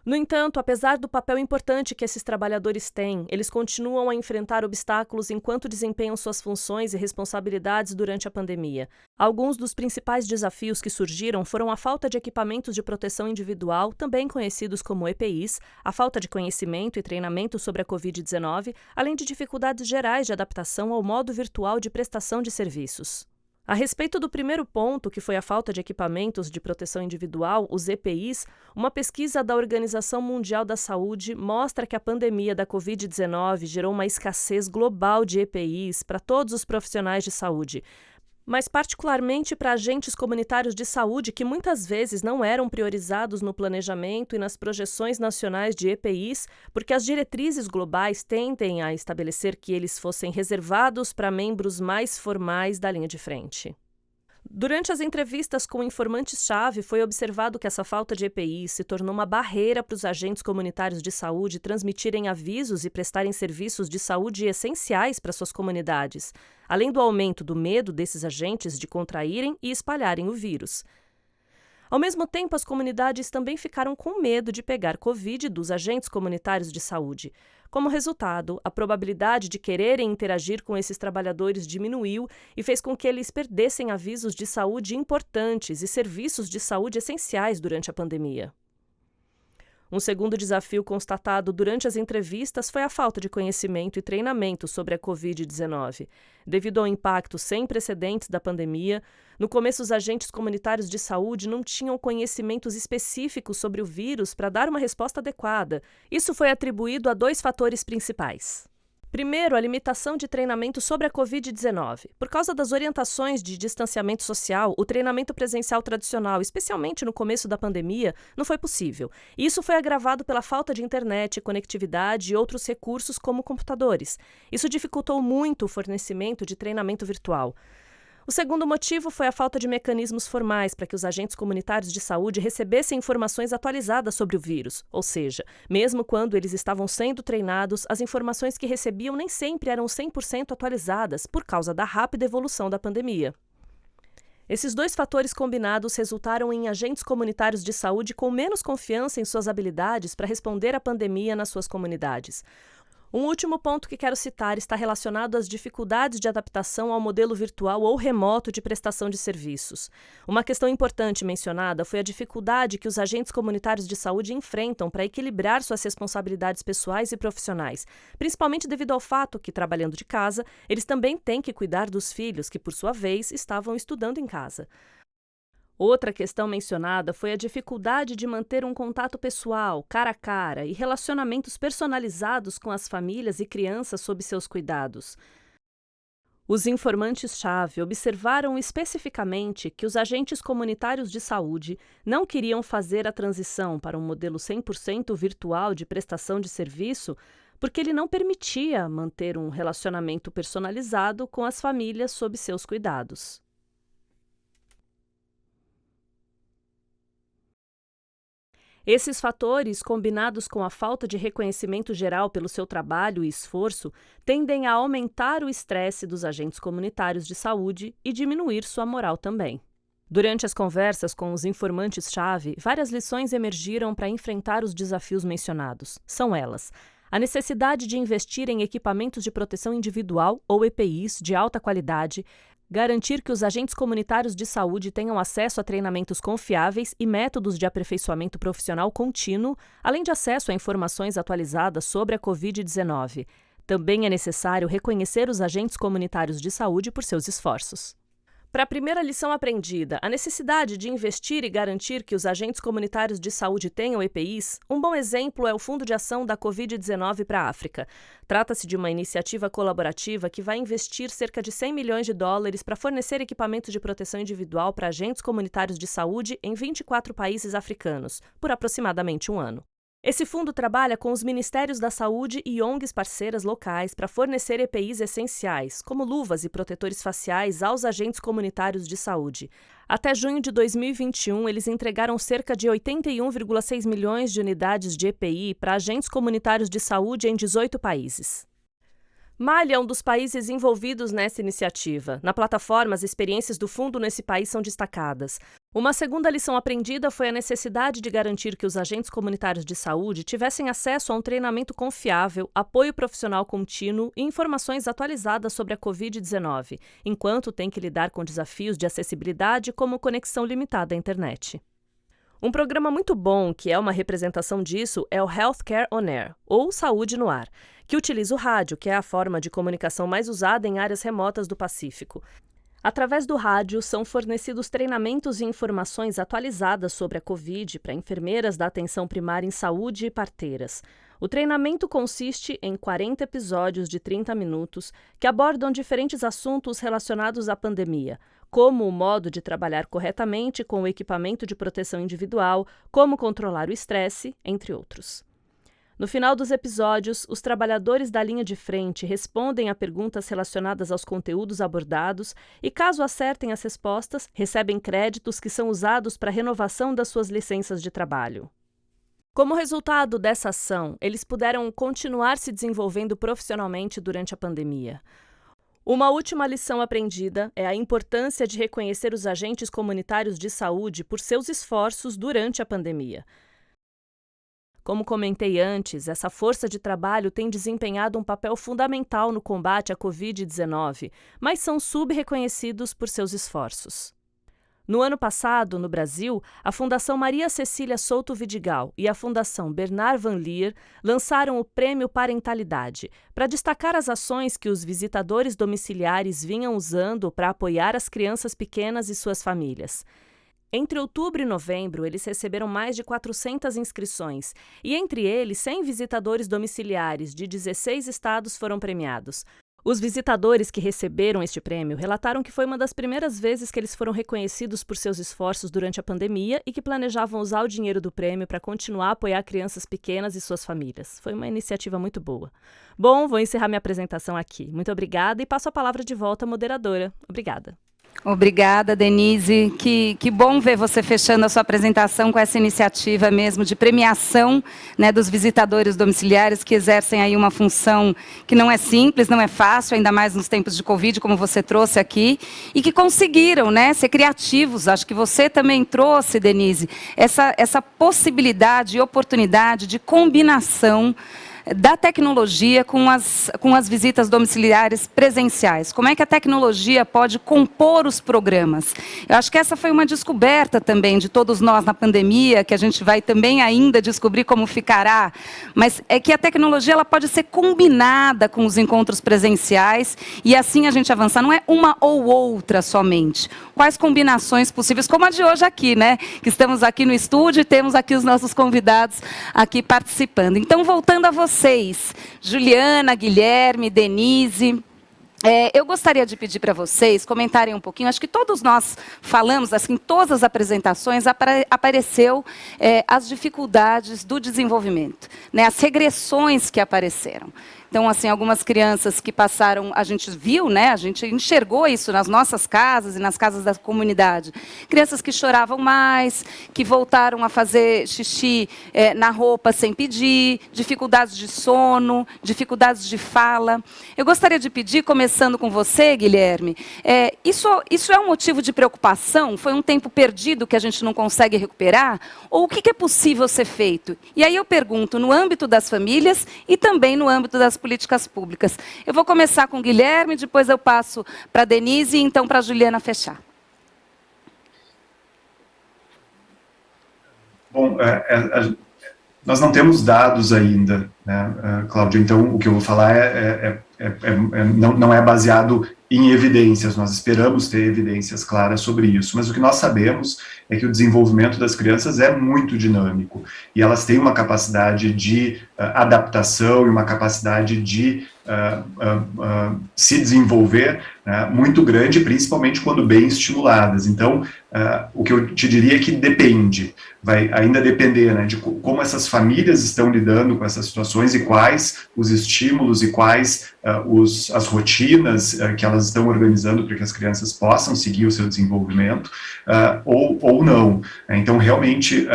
No entanto, apesar do papel importante que esses trabalhadores têm, eles continuam a enfrentar obstáculos enquanto desempenham suas funções e responsabilidades durante a pandemia. Alguns dos principais desafios que surgiram foram a falta de equipamentos de proteção individual, também conhecidos como EPIs, a falta de conhecimento e treinamento sobre a Covid-19, além de dificuldades gerais de adaptação ao modo virtual de prestação de serviços. A respeito do primeiro ponto, que foi a falta de equipamentos de proteção individual, os EPIs, uma pesquisa da Organização Mundial da Saúde mostra que a pandemia da Covid-19 gerou uma escassez global de EPIs para todos os profissionais de saúde, mas particularmente para agentes comunitários de saúde que muitas vezes não eram priorizados no planejamento e nas projeções nacionais de EPIs, porque as diretrizes globais tendem a estabelecer que eles fossem reservados para membros mais formais da linha de frente. Durante as entrevistas com informantes-chave, foi observado que essa falta de EPIs se tornou uma barreira para os agentes comunitários de saúde transmitirem avisos e prestarem serviços de saúde essenciais para suas comunidades, além do aumento do medo desses agentes de contraírem e espalharem o vírus. Ao mesmo tempo, as comunidades também ficaram com medo de pegar Covid dos agentes comunitários de saúde. Como resultado, a probabilidade de quererem interagir com esses trabalhadores diminuiu e fez com que eles perdessem avisos de saúde importantes e serviços de saúde essenciais durante a pandemia. Um segundo desafio constatado durante as entrevistas foi a falta de conhecimento e treinamento sobre a Covid-19. Devido ao impacto sem precedentes da pandemia, no começo os agentes comunitários de saúde não tinham conhecimentos específicos sobre o vírus para dar uma resposta adequada. Isso foi atribuído a 2 fatores principais. Primeiro, a limitação de treinamento sobre a Covid-19. Por causa das orientações de distanciamento social, o treinamento presencial tradicional, especialmente no começo da pandemia, não foi possível. E isso foi agravado pela falta de internet, conectividade e outros recursos como computadores. Isso dificultou muito o fornecimento de treinamento virtual. O segundo motivo foi a falta de mecanismos formais para que os agentes comunitários de saúde recebessem informações atualizadas sobre o vírus, ou seja, mesmo quando eles estavam sendo treinados, as informações que recebiam nem sempre eram 100% atualizadas por causa da rápida evolução da pandemia. Esses 2 fatores combinados resultaram em agentes comunitários de saúde com menos confiança em suas habilidades para responder à pandemia nas suas comunidades. Um último ponto que quero citar está relacionado às dificuldades de adaptação ao modelo virtual ou remoto de prestação de serviços. Uma questão importante mencionada foi a dificuldade que os agentes comunitários de saúde enfrentam para equilibrar suas responsabilidades pessoais e profissionais, principalmente devido ao fato que, trabalhando de casa, eles também têm que cuidar dos filhos que, por sua vez, estavam estudando em casa. Outra questão mencionada foi a dificuldade de manter um contato pessoal, cara a cara, e relacionamentos personalizados com as famílias e crianças sob seus cuidados. Os informantes-chave observaram especificamente que os agentes comunitários de saúde não queriam fazer a transição para um modelo 100% virtual de prestação de serviço porque ele não permitia manter um relacionamento personalizado com as famílias sob seus cuidados. Esses fatores, combinados com a falta de reconhecimento geral pelo seu trabalho e esforço, tendem a aumentar o estresse dos agentes comunitários de saúde e diminuir sua moral também. Durante as conversas com os informantes-chave, várias lições emergiram para enfrentar os desafios mencionados. São elas: a necessidade de investir em equipamentos de proteção individual, ou EPIs, de alta qualidade, garantir que os agentes comunitários de saúde tenham acesso a treinamentos confiáveis e métodos de aperfeiçoamento profissional contínuo, além de acesso a informações atualizadas sobre a Covid-19. Também é necessário reconhecer os agentes comunitários de saúde por seus esforços. Para a primeira lição aprendida, a necessidade de investir e garantir que os agentes comunitários de saúde tenham EPIs, um bom exemplo é o Fundo de Ação da Covid-19 para a África. Trata-se de uma iniciativa colaborativa que vai investir cerca de 100 milhões de dólares para fornecer equipamentos de proteção individual para agentes comunitários de saúde em 24 países africanos, por aproximadamente um ano. Esse fundo trabalha com os Ministérios da Saúde e ONGs parceiras locais para fornecer EPIs essenciais, como luvas e protetores faciais, aos agentes comunitários de saúde. Até junho de 2021, eles entregaram cerca de 81,6 milhões de unidades de EPI para agentes comunitários de saúde em 18 países. Mali é um dos países envolvidos nessa iniciativa. Na plataforma, as experiências do fundo nesse país são destacadas. Uma segunda lição aprendida foi a necessidade de garantir que os agentes comunitários de saúde tivessem acesso a um treinamento confiável, apoio profissional contínuo e informações atualizadas sobre a Covid-19, enquanto tem que lidar com desafios de acessibilidade como conexão limitada à internet. Um programa muito bom, que é uma representação disso, é o Healthcare on Air, ou Saúde no Ar, que utiliza o rádio, que é a forma de comunicação mais usada em áreas remotas do Pacífico. Através do rádio, são fornecidos treinamentos e informações atualizadas sobre a Covid para enfermeiras da atenção primária em saúde e parteiras. O treinamento consiste em 40 episódios de 30 minutos que abordam diferentes assuntos relacionados à pandemia, como o modo de trabalhar corretamente com o equipamento de proteção individual, como controlar o estresse, entre outros. No final dos episódios, os trabalhadores da linha de frente respondem a perguntas relacionadas aos conteúdos abordados e, caso acertem as respostas, recebem créditos que são usados para a renovação das suas licenças de trabalho. Como resultado dessa ação, eles puderam continuar se desenvolvendo profissionalmente durante a pandemia. Uma última lição aprendida é a importância de reconhecer os agentes comunitários de saúde por seus esforços durante a pandemia. Como comentei antes, essa força de trabalho tem desempenhado um papel fundamental no combate à Covid-19, mas são sub-reconhecidos por seus esforços. No ano passado, no Brasil, a Fundação Maria Cecília Souto Vidigal e a Fundação Bernard Van Leer lançaram o Prêmio Parentalidade, para destacar as ações que os visitadores domiciliares vinham usando para apoiar as crianças pequenas e suas famílias. Entre outubro e novembro, eles receberam mais de 400 inscrições e, entre eles, 100 visitadores domiciliares de 16 estados foram premiados. Os visitadores que receberam este prêmio relataram que foi uma das primeiras vezes que eles foram reconhecidos por seus esforços durante a pandemia e que planejavam usar o dinheiro do prêmio para continuar a apoiar crianças pequenas e suas famílias. Foi uma iniciativa muito boa. Bom, vou encerrar minha apresentação aqui. Muito obrigada e passo a palavra de volta à moderadora. Obrigada. Obrigada, Denise. Que bom ver você fechando a sua apresentação com essa iniciativa mesmo de premiação, né, dos visitadores domiciliares que exercem aí uma função que não é simples, não é fácil, ainda mais nos tempos de Covid, como você trouxe aqui, e que conseguiram, né, ser criativos. Acho que você também trouxe, Denise, essa possibilidade e oportunidade de combinação da tecnologia com as visitas domiciliares presenciais. Como é que a tecnologia pode compor os programas? Eu acho que essa foi uma descoberta também de todos nós na pandemia, que a gente vai também ainda descobrir como ficará, mas é que a tecnologia ela pode ser combinada com os encontros presenciais e assim a gente avançar. Não é uma ou outra somente. Quais combinações possíveis, como a de hoje aqui, né? Que estamos aqui no estúdio e temos aqui os nossos convidados aqui participando. Então, voltando a vocês, Juliana, Guilherme, Denise, eu gostaria de pedir para vocês comentarem um pouquinho. Acho que todos nós falamos, assim, em todas as apresentações apareceu as dificuldades do desenvolvimento, né, as regressões que apareceram. Então, assim, algumas crianças que passaram, a gente viu, né, a gente enxergou isso nas nossas casas e nas casas da comunidade. Crianças que choravam mais, que voltaram a fazer xixi na roupa sem pedir, dificuldades de sono, dificuldades de fala. Eu gostaria de pedir, começando com você, Guilherme, isso é um motivo de preocupação? Foi um tempo perdido que a gente não consegue recuperar? Ou o que é possível ser feito? E aí eu pergunto, no âmbito das famílias e também no âmbito das políticas públicas. Eu vou começar com o Guilherme, depois eu passo para a Denise e então para a Juliana fechar. Bom, Nós não temos dados ainda, né, Cláudia, então o que eu vou falar não é baseado em evidências, nós esperamos ter evidências claras sobre isso, mas o que nós sabemos é que o desenvolvimento das crianças é muito dinâmico, e elas têm uma capacidade de adaptação e uma capacidade de se desenvolver muito grande, principalmente quando bem estimuladas. Então, o que eu te diria é que depende, vai ainda depender, né, de como essas famílias estão lidando com essas situações e quais os estímulos e quais as rotinas que elas estão organizando para que as crianças possam seguir o seu desenvolvimento, ou não. Então, realmente,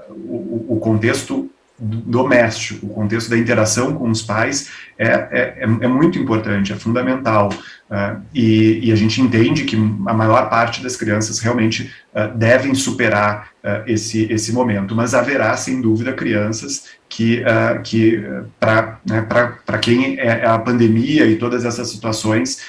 o contexto doméstico, o contexto da interação com os pais é muito importante, é fundamental, e a gente entende que a maior parte das crianças realmente devem superar esse momento, mas haverá, sem dúvida, crianças que para quem a pandemia e todas essas situações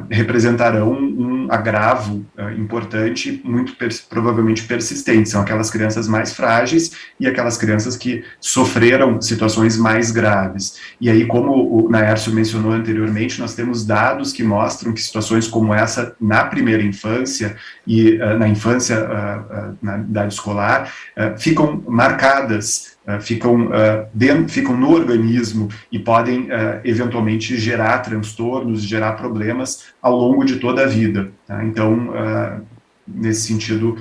representarão um agravo importante, muito provavelmente persistente. São aquelas crianças mais frágeis e aquelas crianças que sofreram situações mais graves. E aí, como o Naércio mencionou anteriormente, nós temos dados que mostram que situações como essa, na primeira infância e na infância, na idade escolar, ficam marcadas, ficam no organismo e podem eventualmente gerar transtornos, gerar problemas ao longo de toda a vida. Tá? Então, nesse sentido,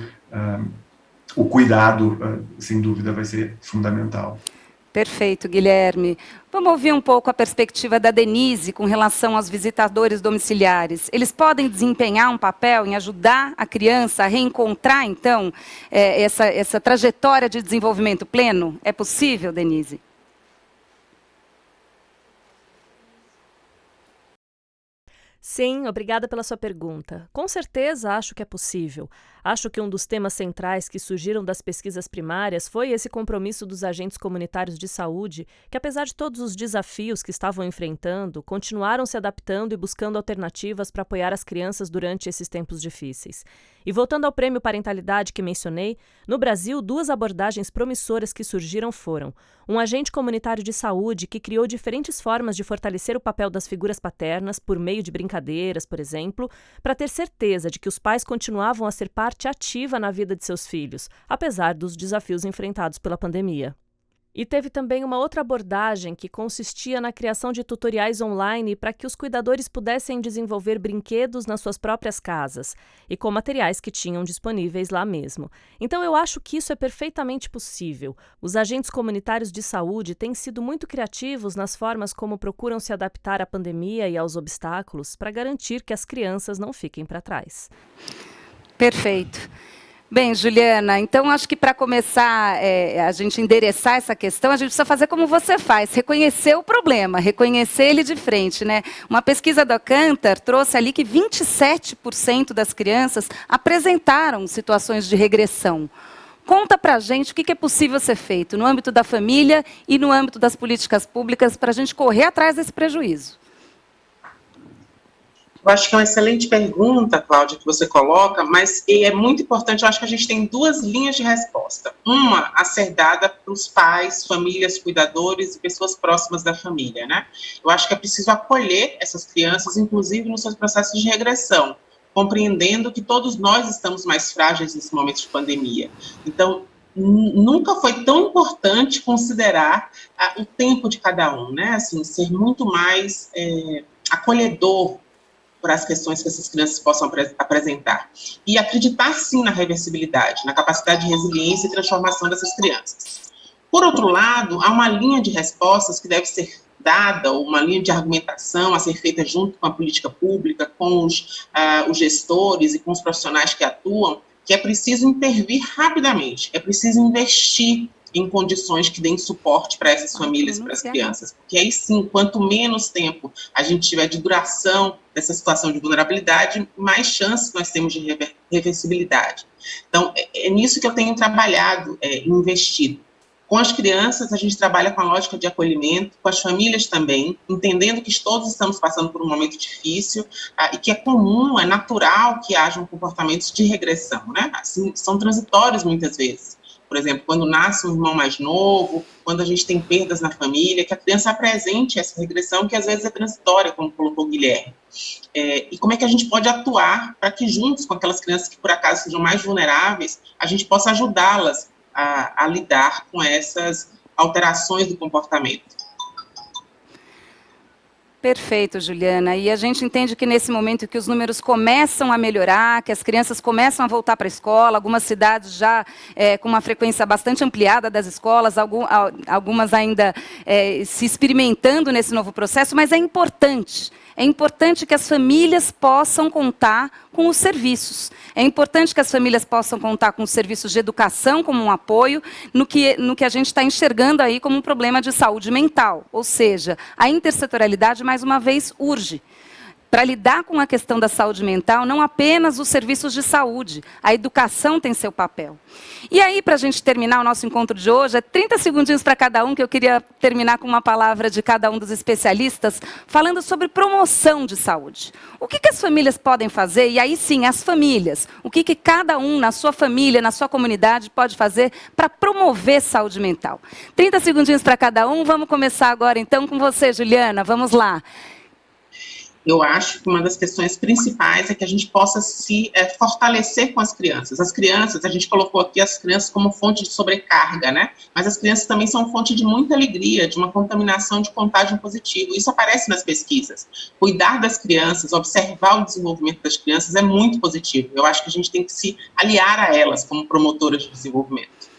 o cuidado, sem dúvida, vai ser fundamental. Perfeito, Guilherme. Vamos ouvir um pouco a perspectiva da Denise com relação aos visitadores domiciliares. Eles podem desempenhar um papel em ajudar a criança a reencontrar, então, essa trajetória de desenvolvimento pleno? É possível, Denise? Sim, obrigada pela sua pergunta. Com certeza acho que é possível. Acho que um dos temas centrais que surgiram das pesquisas primárias foi esse compromisso dos agentes comunitários de saúde, que apesar de todos os desafios que estavam enfrentando, continuaram se adaptando e buscando alternativas para apoiar as crianças durante esses tempos difíceis. E voltando ao Prêmio Parentalidade que mencionei, no Brasil, 2 abordagens promissoras que surgiram foram um agente comunitário de saúde que criou diferentes formas de fortalecer o papel das figuras paternas por meio de brincadeiras, por exemplo, para ter certeza de que os pais continuavam a ser parte ativa na vida de seus filhos, apesar dos desafios enfrentados pela pandemia. E teve também uma outra abordagem que consistia na criação de tutoriais online para que os cuidadores pudessem desenvolver brinquedos nas suas próprias casas e com materiais que tinham disponíveis lá mesmo. Então eu acho que isso é perfeitamente possível. Os agentes comunitários de saúde têm sido muito criativos nas formas como procuram se adaptar à pandemia e aos obstáculos para garantir que as crianças não fiquem para trás. Perfeito. Bem, Juliana, então acho que para começar a gente endereçar essa questão, a gente precisa fazer como você faz, reconhecer o problema, reconhecer ele de frente, né? Uma pesquisa do Kantar trouxe ali que 27% das crianças apresentaram situações de regressão. Conta para a gente o que é possível ser feito no âmbito da família e no âmbito das políticas públicas para a gente correr atrás desse prejuízo. Eu acho que é uma excelente pergunta, Cláudia, que você coloca, mas é muito importante, eu acho que a gente tem 2 linhas de resposta. Uma a ser dada para os pais, famílias, cuidadores e pessoas próximas da família, né? Eu acho que é preciso acolher essas crianças, inclusive nos seus processos de regressão, compreendendo que todos nós estamos mais frágeis nesse momento de pandemia. Então, nunca foi tão importante considerar o tempo de cada um, né? Assim, ser muito mais acolhedor para as questões que essas crianças possam apresentar. E acreditar, sim, na reversibilidade, na capacidade de resiliência e transformação dessas crianças. Por outro lado, há uma linha de respostas que deve ser dada, ou uma linha de argumentação a ser feita junto com a política pública, com os gestores e com os profissionais que atuam, que é preciso intervir rapidamente, é preciso investir em condições que deem suporte para essas famílias e para as crianças. Porque aí sim, quanto menos tempo a gente tiver de duração dessa situação de vulnerabilidade, mais chances nós temos de reversibilidade. Então, é nisso que eu tenho trabalhado, investido. Com as crianças, a gente trabalha com a lógica de acolhimento, com as famílias também, entendendo que todos estamos passando por um momento difícil e que é comum, é natural que hajam comportamentos de regressão, né? Assim, são transitórios muitas vezes. por exemplo, quando nasce um irmão mais novo, quando a gente tem perdas na família, que a criança apresente essa regressão, que às vezes é transitória, como colocou o Guilherme. E como é que a gente pode atuar para que, juntos com aquelas crianças que, por acaso, sejam mais vulneráveis, a gente possa ajudá-las a lidar com essas alterações do comportamento. Perfeito, Juliana. E a gente entende que nesse momento que os números começam a melhorar, que as crianças começam a voltar para a escola, algumas cidades já com uma frequência bastante ampliada das escolas, algumas ainda se experimentando nesse novo processo, mas é importante que as famílias possam contar com os serviços. É importante que as famílias possam contar com os serviços de educação como um apoio no que a gente está enxergando aí como um problema de saúde mental. Ou seja, a intersetorialidade, mais uma vez, urge. Para lidar com a questão da saúde mental, não apenas os serviços de saúde, a educação tem seu papel. E aí, para a gente terminar o nosso encontro de hoje, 30 segundinhos para cada um, que eu queria terminar com uma palavra de cada um dos especialistas, falando sobre promoção de saúde. O que as famílias podem fazer? E aí sim, as famílias. O que cada um, na sua família, na sua comunidade, pode fazer para promover saúde mental? 30 segundinhos para cada um. Vamos começar agora, então, com você, Juliana. Vamos lá. Eu acho que uma das questões principais é que a gente possa se fortalecer com as crianças. As crianças, a gente colocou aqui as crianças como fonte de sobrecarga, né? Mas as crianças também são fonte de muita alegria, de uma contaminação de contágio positivo. Isso aparece nas pesquisas. Cuidar das crianças, observar o desenvolvimento das crianças é muito positivo. Eu acho que a gente tem que se aliar a elas como promotoras de desenvolvimento.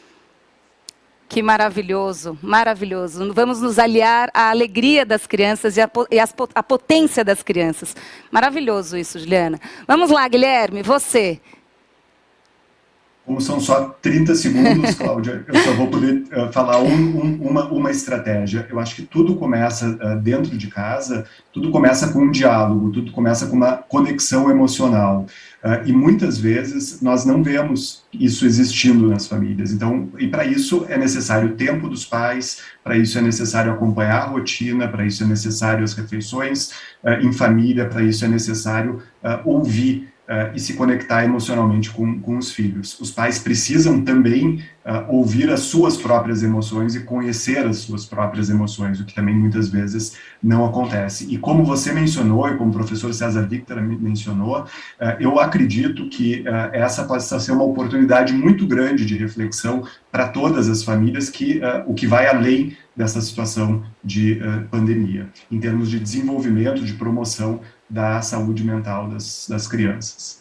Que maravilhoso, maravilhoso. Vamos nos aliar à alegria das crianças e à potência das crianças. Maravilhoso isso, Juliana. Vamos lá, Guilherme, você. Como são só 30 segundos, Cláudia, eu só vou poder falar uma estratégia. Eu acho que tudo começa dentro de casa, tudo começa com um diálogo, tudo começa com uma conexão emocional. E muitas vezes nós não vemos isso existindo nas famílias. Então, e para isso é necessário o tempo dos pais, para isso é necessário acompanhar a rotina, para isso é necessário as refeições em família, para isso é necessário ouvir e se conectar emocionalmente com os filhos. Os pais precisam também ouvir as suas próprias emoções e conhecer as suas próprias emoções, o que também muitas vezes não acontece. E como você mencionou, e como o professor César Victor mencionou, eu acredito que essa pode ser uma oportunidade muito grande de reflexão para todas as famílias, o que vai além dessa situação de pandemia, em termos de desenvolvimento, de promoção da saúde mental das crianças.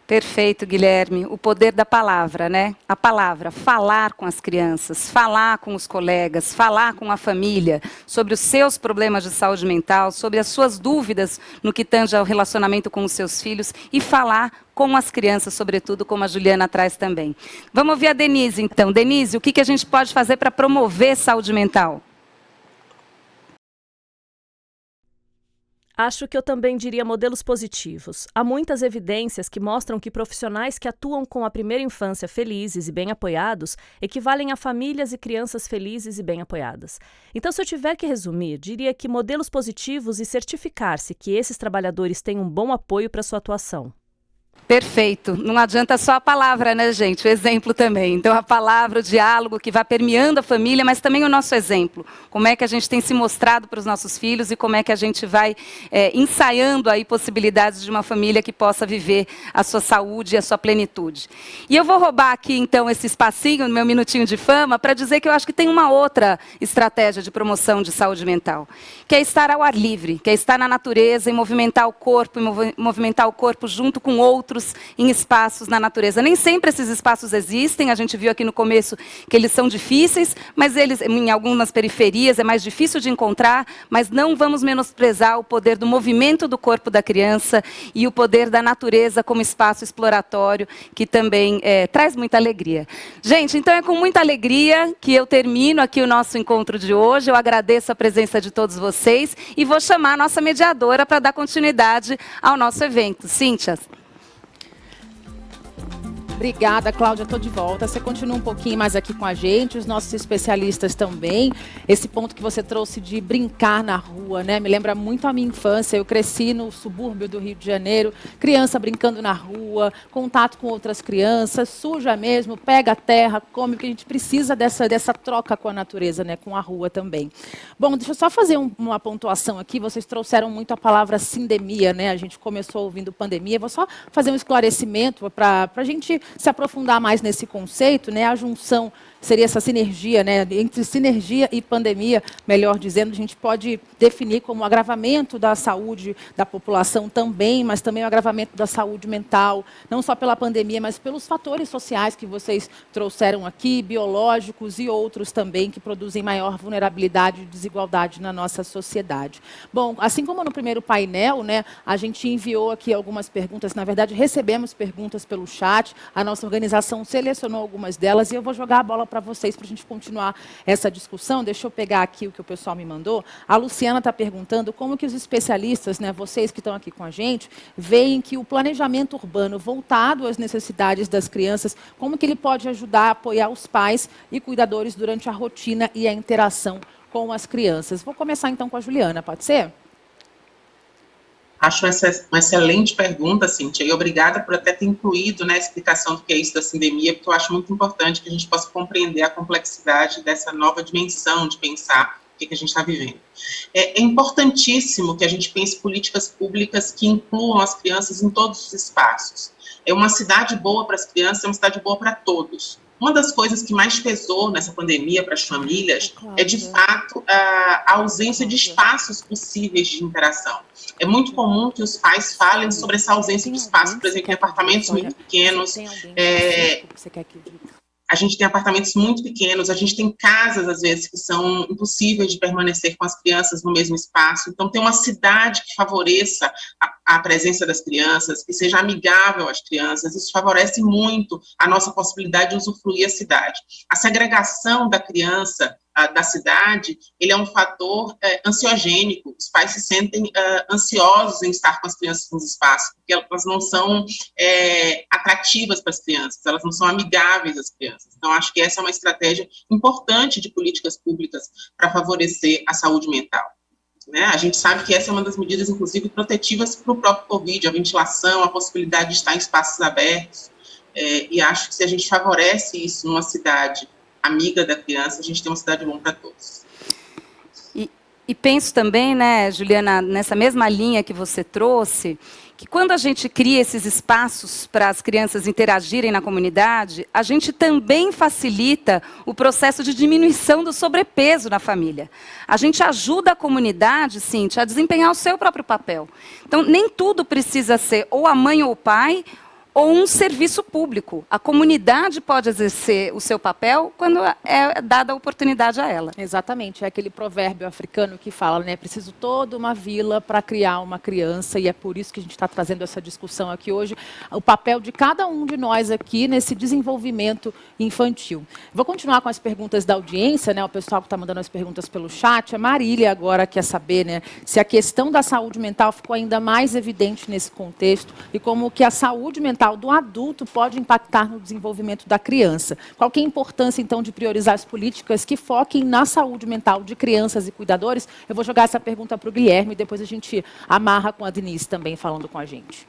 Perfeito, Guilherme. O poder da palavra, né? A palavra, falar com as crianças, falar com os colegas, falar com a família sobre os seus problemas de saúde mental, sobre as suas dúvidas no que tange ao relacionamento com os seus filhos e falar com as crianças, sobretudo, como a Juliana traz também. Vamos ouvir a Denise, então. Denise, o que a gente pode fazer para promover saúde mental? Acho que eu também diria modelos positivos. Há muitas evidências que mostram que profissionais que atuam com a primeira infância felizes e bem apoiados equivalem a famílias e crianças felizes e bem apoiadas. Então, se eu tiver que resumir, diria que modelos positivos e certificar-se que esses trabalhadores têm um bom apoio para sua atuação. Perfeito. Não adianta só a palavra, né, gente? O exemplo também. Então, a palavra, o diálogo que vai permeando a família, mas também o nosso exemplo. Como é que a gente tem se mostrado para os nossos filhos e como é que a gente vai ensaiando aí possibilidades de uma família que possa viver a sua saúde e a sua plenitude. E eu vou roubar aqui, então, esse espacinho, no meu minutinho de fama, para dizer que eu acho que tem uma outra estratégia de promoção de saúde mental, que é estar ao ar livre, que é estar na natureza e movimentar o corpo junto com outros em espaços na natureza. Nem sempre esses espaços existem, a gente viu aqui no começo que eles são difíceis, mas eles, em algumas periferias, é mais difícil de encontrar, mas não vamos menosprezar o poder do movimento do corpo da criança e o poder da natureza como espaço exploratório, que também traz muita alegria. Gente, então é com muita alegria que eu termino aqui o nosso encontro de hoje. Eu agradeço a presença de todos vocês e vou chamar a nossa mediadora para dar continuidade ao nosso evento. Cíntia. Obrigada, Cláudia, estou de volta. Você continua um pouquinho mais aqui com a gente, os nossos especialistas também. Esse ponto que você trouxe de brincar na rua, né? Me lembra muito a minha infância. Eu cresci no subúrbio do Rio de Janeiro, criança brincando na rua, contato com outras crianças, suja mesmo, pega a terra, come, porque a gente precisa dessa troca com a natureza, né? Com a rua também. Bom, deixa eu só fazer uma pontuação aqui. Vocês trouxeram muito a palavra sindemia, né? A gente começou ouvindo pandemia. Vou só fazer um esclarecimento para a gente se aprofundar mais nesse conceito, né? A junção seria essa sinergia, né? Entre sinergia e pandemia, melhor dizendo, a gente pode definir como agravamento da saúde da população também, mas também o agravamento da saúde mental, não só pela pandemia, mas pelos fatores sociais que vocês trouxeram aqui, biológicos e outros também, que produzem maior vulnerabilidade e desigualdade na nossa sociedade. Bom, assim como no primeiro painel, né, a gente enviou aqui algumas perguntas, na verdade recebemos perguntas pelo chat, a nossa organização selecionou algumas delas e eu vou jogar a bola para vocês, para a gente continuar essa discussão. Deixa eu pegar aqui o que o pessoal me mandou. A Luciana está perguntando como que os especialistas, né, vocês que estão aqui com a gente, veem que o planejamento urbano voltado às necessidades das crianças, como que ele pode ajudar a apoiar os pais e cuidadores durante a rotina e a interação com as crianças. Vou começar então com a Juliana, pode ser? Acho uma excelente pergunta, Cíntia, e obrigada por até ter incluído, né, a explicação do que é isso da sindemia, porque eu acho muito importante que a gente possa compreender a complexidade dessa nova dimensão de pensar o que a gente está vivendo. É importantíssimo que a gente pense políticas públicas que incluam as crianças em todos os espaços. Uma cidade boa para as crianças é uma cidade boa para todos. Uma das coisas que mais pesou nessa pandemia para as famílias é, de fato, a ausência de espaços possíveis de interação. É muito comum que os pais falem sobre essa ausência de espaço, por exemplo, em apartamentos muito pequenos. A gente tem apartamentos muito pequenos, a gente tem casas, às vezes, que são impossíveis de permanecer com as crianças no mesmo espaço. Então, ter uma cidade que favoreça a presença das crianças, que seja amigável às crianças, isso favorece muito a nossa possibilidade de usufruir a cidade. A segregação da criança da cidade, ele é um fator ansiogênico. Os pais se sentem ansiosos em estar com as crianças nos espaços, porque elas não são atrativas para as crianças, elas não são amigáveis às crianças. Então, acho que essa é uma estratégia importante de políticas públicas para favorecer a saúde mental. Né? A gente sabe que essa é uma das medidas, inclusive, protetivas para o próprio Covid, a ventilação, a possibilidade de estar em espaços abertos, e acho que se a gente favorece isso numa cidade amiga da criança, a gente tem uma cidade bom para todos. E penso também, né, Juliana, nessa mesma linha que você trouxe, que quando a gente cria esses espaços para as crianças interagirem na comunidade, a gente também facilita o processo de diminuição do sobrepeso na família. A gente ajuda a comunidade, Cíntia, a desempenhar o seu próprio papel. Então, nem tudo precisa ser ou a mãe ou o pai, ou um serviço público. A comunidade pode exercer o seu papel quando é dada a oportunidade a ela. Exatamente, é aquele provérbio africano que fala, né, preciso toda uma vila para criar uma criança, e é por isso que a gente está trazendo essa discussão aqui hoje, o papel de cada um de nós aqui nesse desenvolvimento infantil. Vou continuar com as perguntas da audiência, né, o pessoal que está mandando as perguntas pelo chat, a Marília agora quer saber, né, se a questão da saúde mental ficou ainda mais evidente nesse contexto, e como que a saúde mental do adulto pode impactar no desenvolvimento da criança. Qual que é a importância, então, de priorizar as políticas que foquem na saúde mental de crianças e cuidadores? Eu vou jogar essa pergunta para o Guilherme e depois a gente amarra com a Denise também falando com a gente.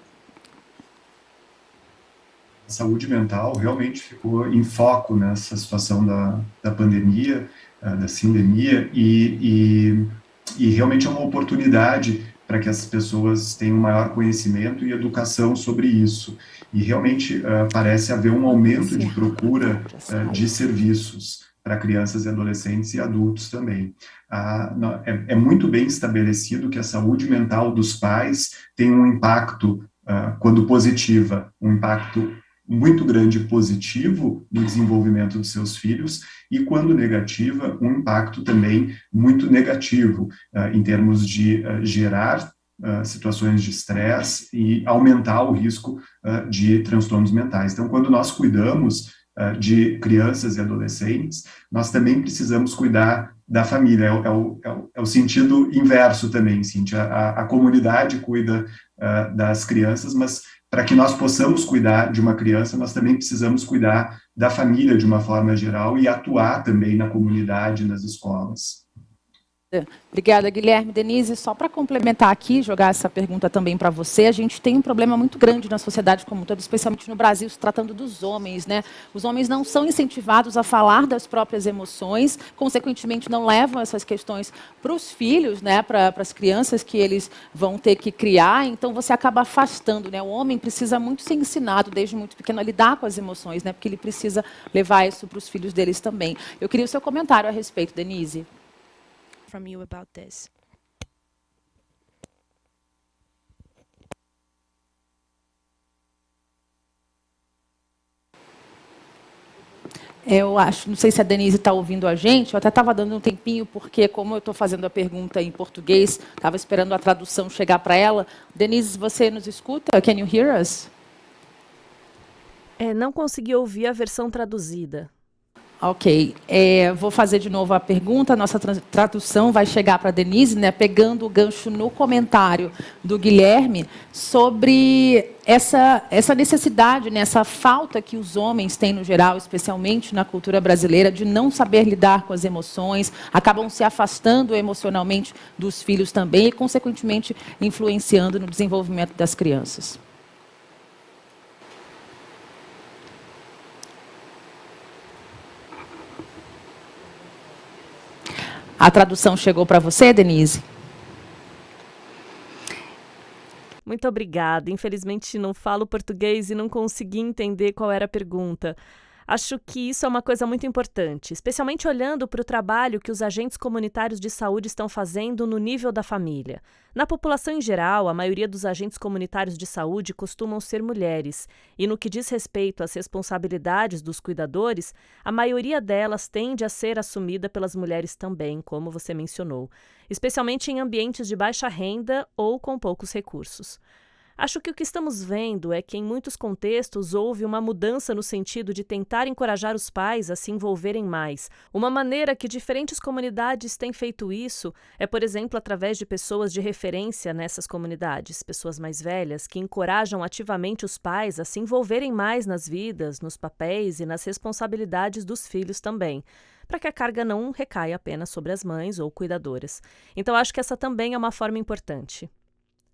A saúde mental realmente ficou em foco nessa situação da pandemia, da sindemia, e realmente é uma oportunidade para que as pessoas tenham maior conhecimento e educação sobre isso. E realmente parece haver um aumento de procura de serviços para crianças e adolescentes e adultos também. É muito bem estabelecido que a saúde mental dos pais tem um impacto, quando positiva, um impacto muito grande positivo no desenvolvimento dos seus filhos, e quando negativa, um impacto também muito negativo, em termos de gerar situações de estresse e aumentar o risco de transtornos mentais. Então, quando nós cuidamos de crianças e adolescentes, nós também precisamos cuidar da família. É o sentido inverso também, Cíntia. A comunidade cuida das crianças, mas para que nós possamos cuidar de uma criança, nós também precisamos cuidar da família de uma forma geral e atuar também na comunidade, nas escolas. Obrigada, Guilherme. Denise, só para complementar aqui, jogar essa pergunta também para você, a gente tem um problema muito grande na sociedade como um todo, especialmente no Brasil, se tratando dos homens, né? Os homens não são incentivados a falar das próprias emoções, consequentemente não levam essas questões para os filhos, né? Para as crianças que eles vão ter que criar, então você acaba afastando, né? O homem precisa muito ser ensinado desde muito pequeno a lidar com as emoções, né? Porque ele precisa levar isso para os filhos deles também. Eu queria o seu comentário a respeito, Denise. From you about this. Eu acho, não sei se a Denise está ouvindo a gente, eu até estava dando um tempinho, porque como eu estou fazendo a pergunta em português, estava esperando a tradução chegar para ela. Denise, você nos escuta? Can you hear us? Não consegui ouvir a versão traduzida. Ok, vou fazer de novo a pergunta, nossa tradução vai chegar para a Denise, né, pegando o gancho no comentário do Guilherme sobre essa necessidade, né, essa falta que os homens têm no geral, especialmente na cultura brasileira, de não saber lidar com as emoções, acabam se afastando emocionalmente dos filhos também e, consequentemente, influenciando no desenvolvimento das crianças. A tradução chegou para você, Denise? Muito obrigada. Infelizmente não falo português e não consegui entender qual era a pergunta. Acho que isso é uma coisa muito importante, especialmente olhando para o trabalho que os agentes comunitários de saúde estão fazendo no nível da família. Na população em geral, a maioria dos agentes comunitários de saúde costumam ser mulheres, e no que diz respeito às responsabilidades dos cuidadores, a maioria delas tende a ser assumida pelas mulheres também, como você mencionou, especialmente em ambientes de baixa renda ou com poucos recursos. Acho que o que estamos vendo é que, em muitos contextos, houve uma mudança no sentido de tentar encorajar os pais a se envolverem mais. Uma maneira que diferentes comunidades têm feito isso é, por exemplo, através de pessoas de referência nessas comunidades, pessoas mais velhas, que encorajam ativamente os pais a se envolverem mais nas vidas, nos papéis e nas responsabilidades dos filhos também, para que a carga não recaia apenas sobre as mães ou cuidadoras. Então, acho que essa também é uma forma importante.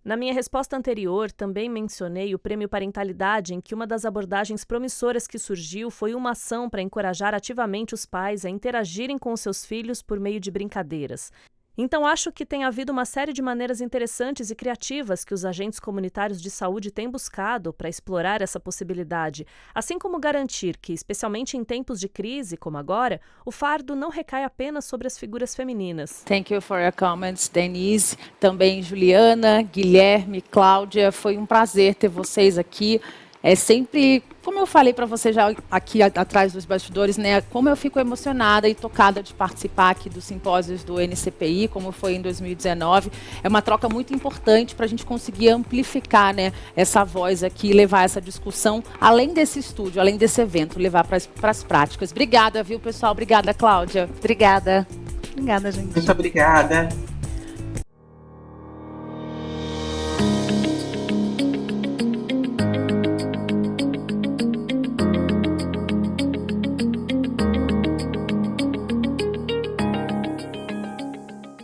Na minha resposta anterior, também mencionei o Prêmio Parentalidade, em que uma das abordagens promissoras que surgiu foi uma ação para encorajar ativamente os pais a interagirem com os seus filhos por meio de brincadeiras. Então, acho que tem havido uma série de maneiras interessantes e criativas que os agentes comunitários de saúde têm buscado para explorar essa possibilidade, assim como garantir que, especialmente em tempos de crise, como agora, o fardo não recai apenas sobre as figuras femininas. Thank you for your comments, Denise. Também Juliana, Guilherme, Cláudia, foi um prazer ter vocês aqui. É sempre, como eu falei para você já aqui atrás dos bastidores, né, como eu fico emocionada e tocada de participar aqui dos simpósios do NCPI, como foi em 2019. É uma troca muito importante para a gente conseguir amplificar, né, essa voz aqui, levar essa discussão, além desse estúdio, além desse evento, levar para as práticas. Obrigada, viu, pessoal? Obrigada, Cláudia. Obrigada. Obrigada, gente. Muito obrigada.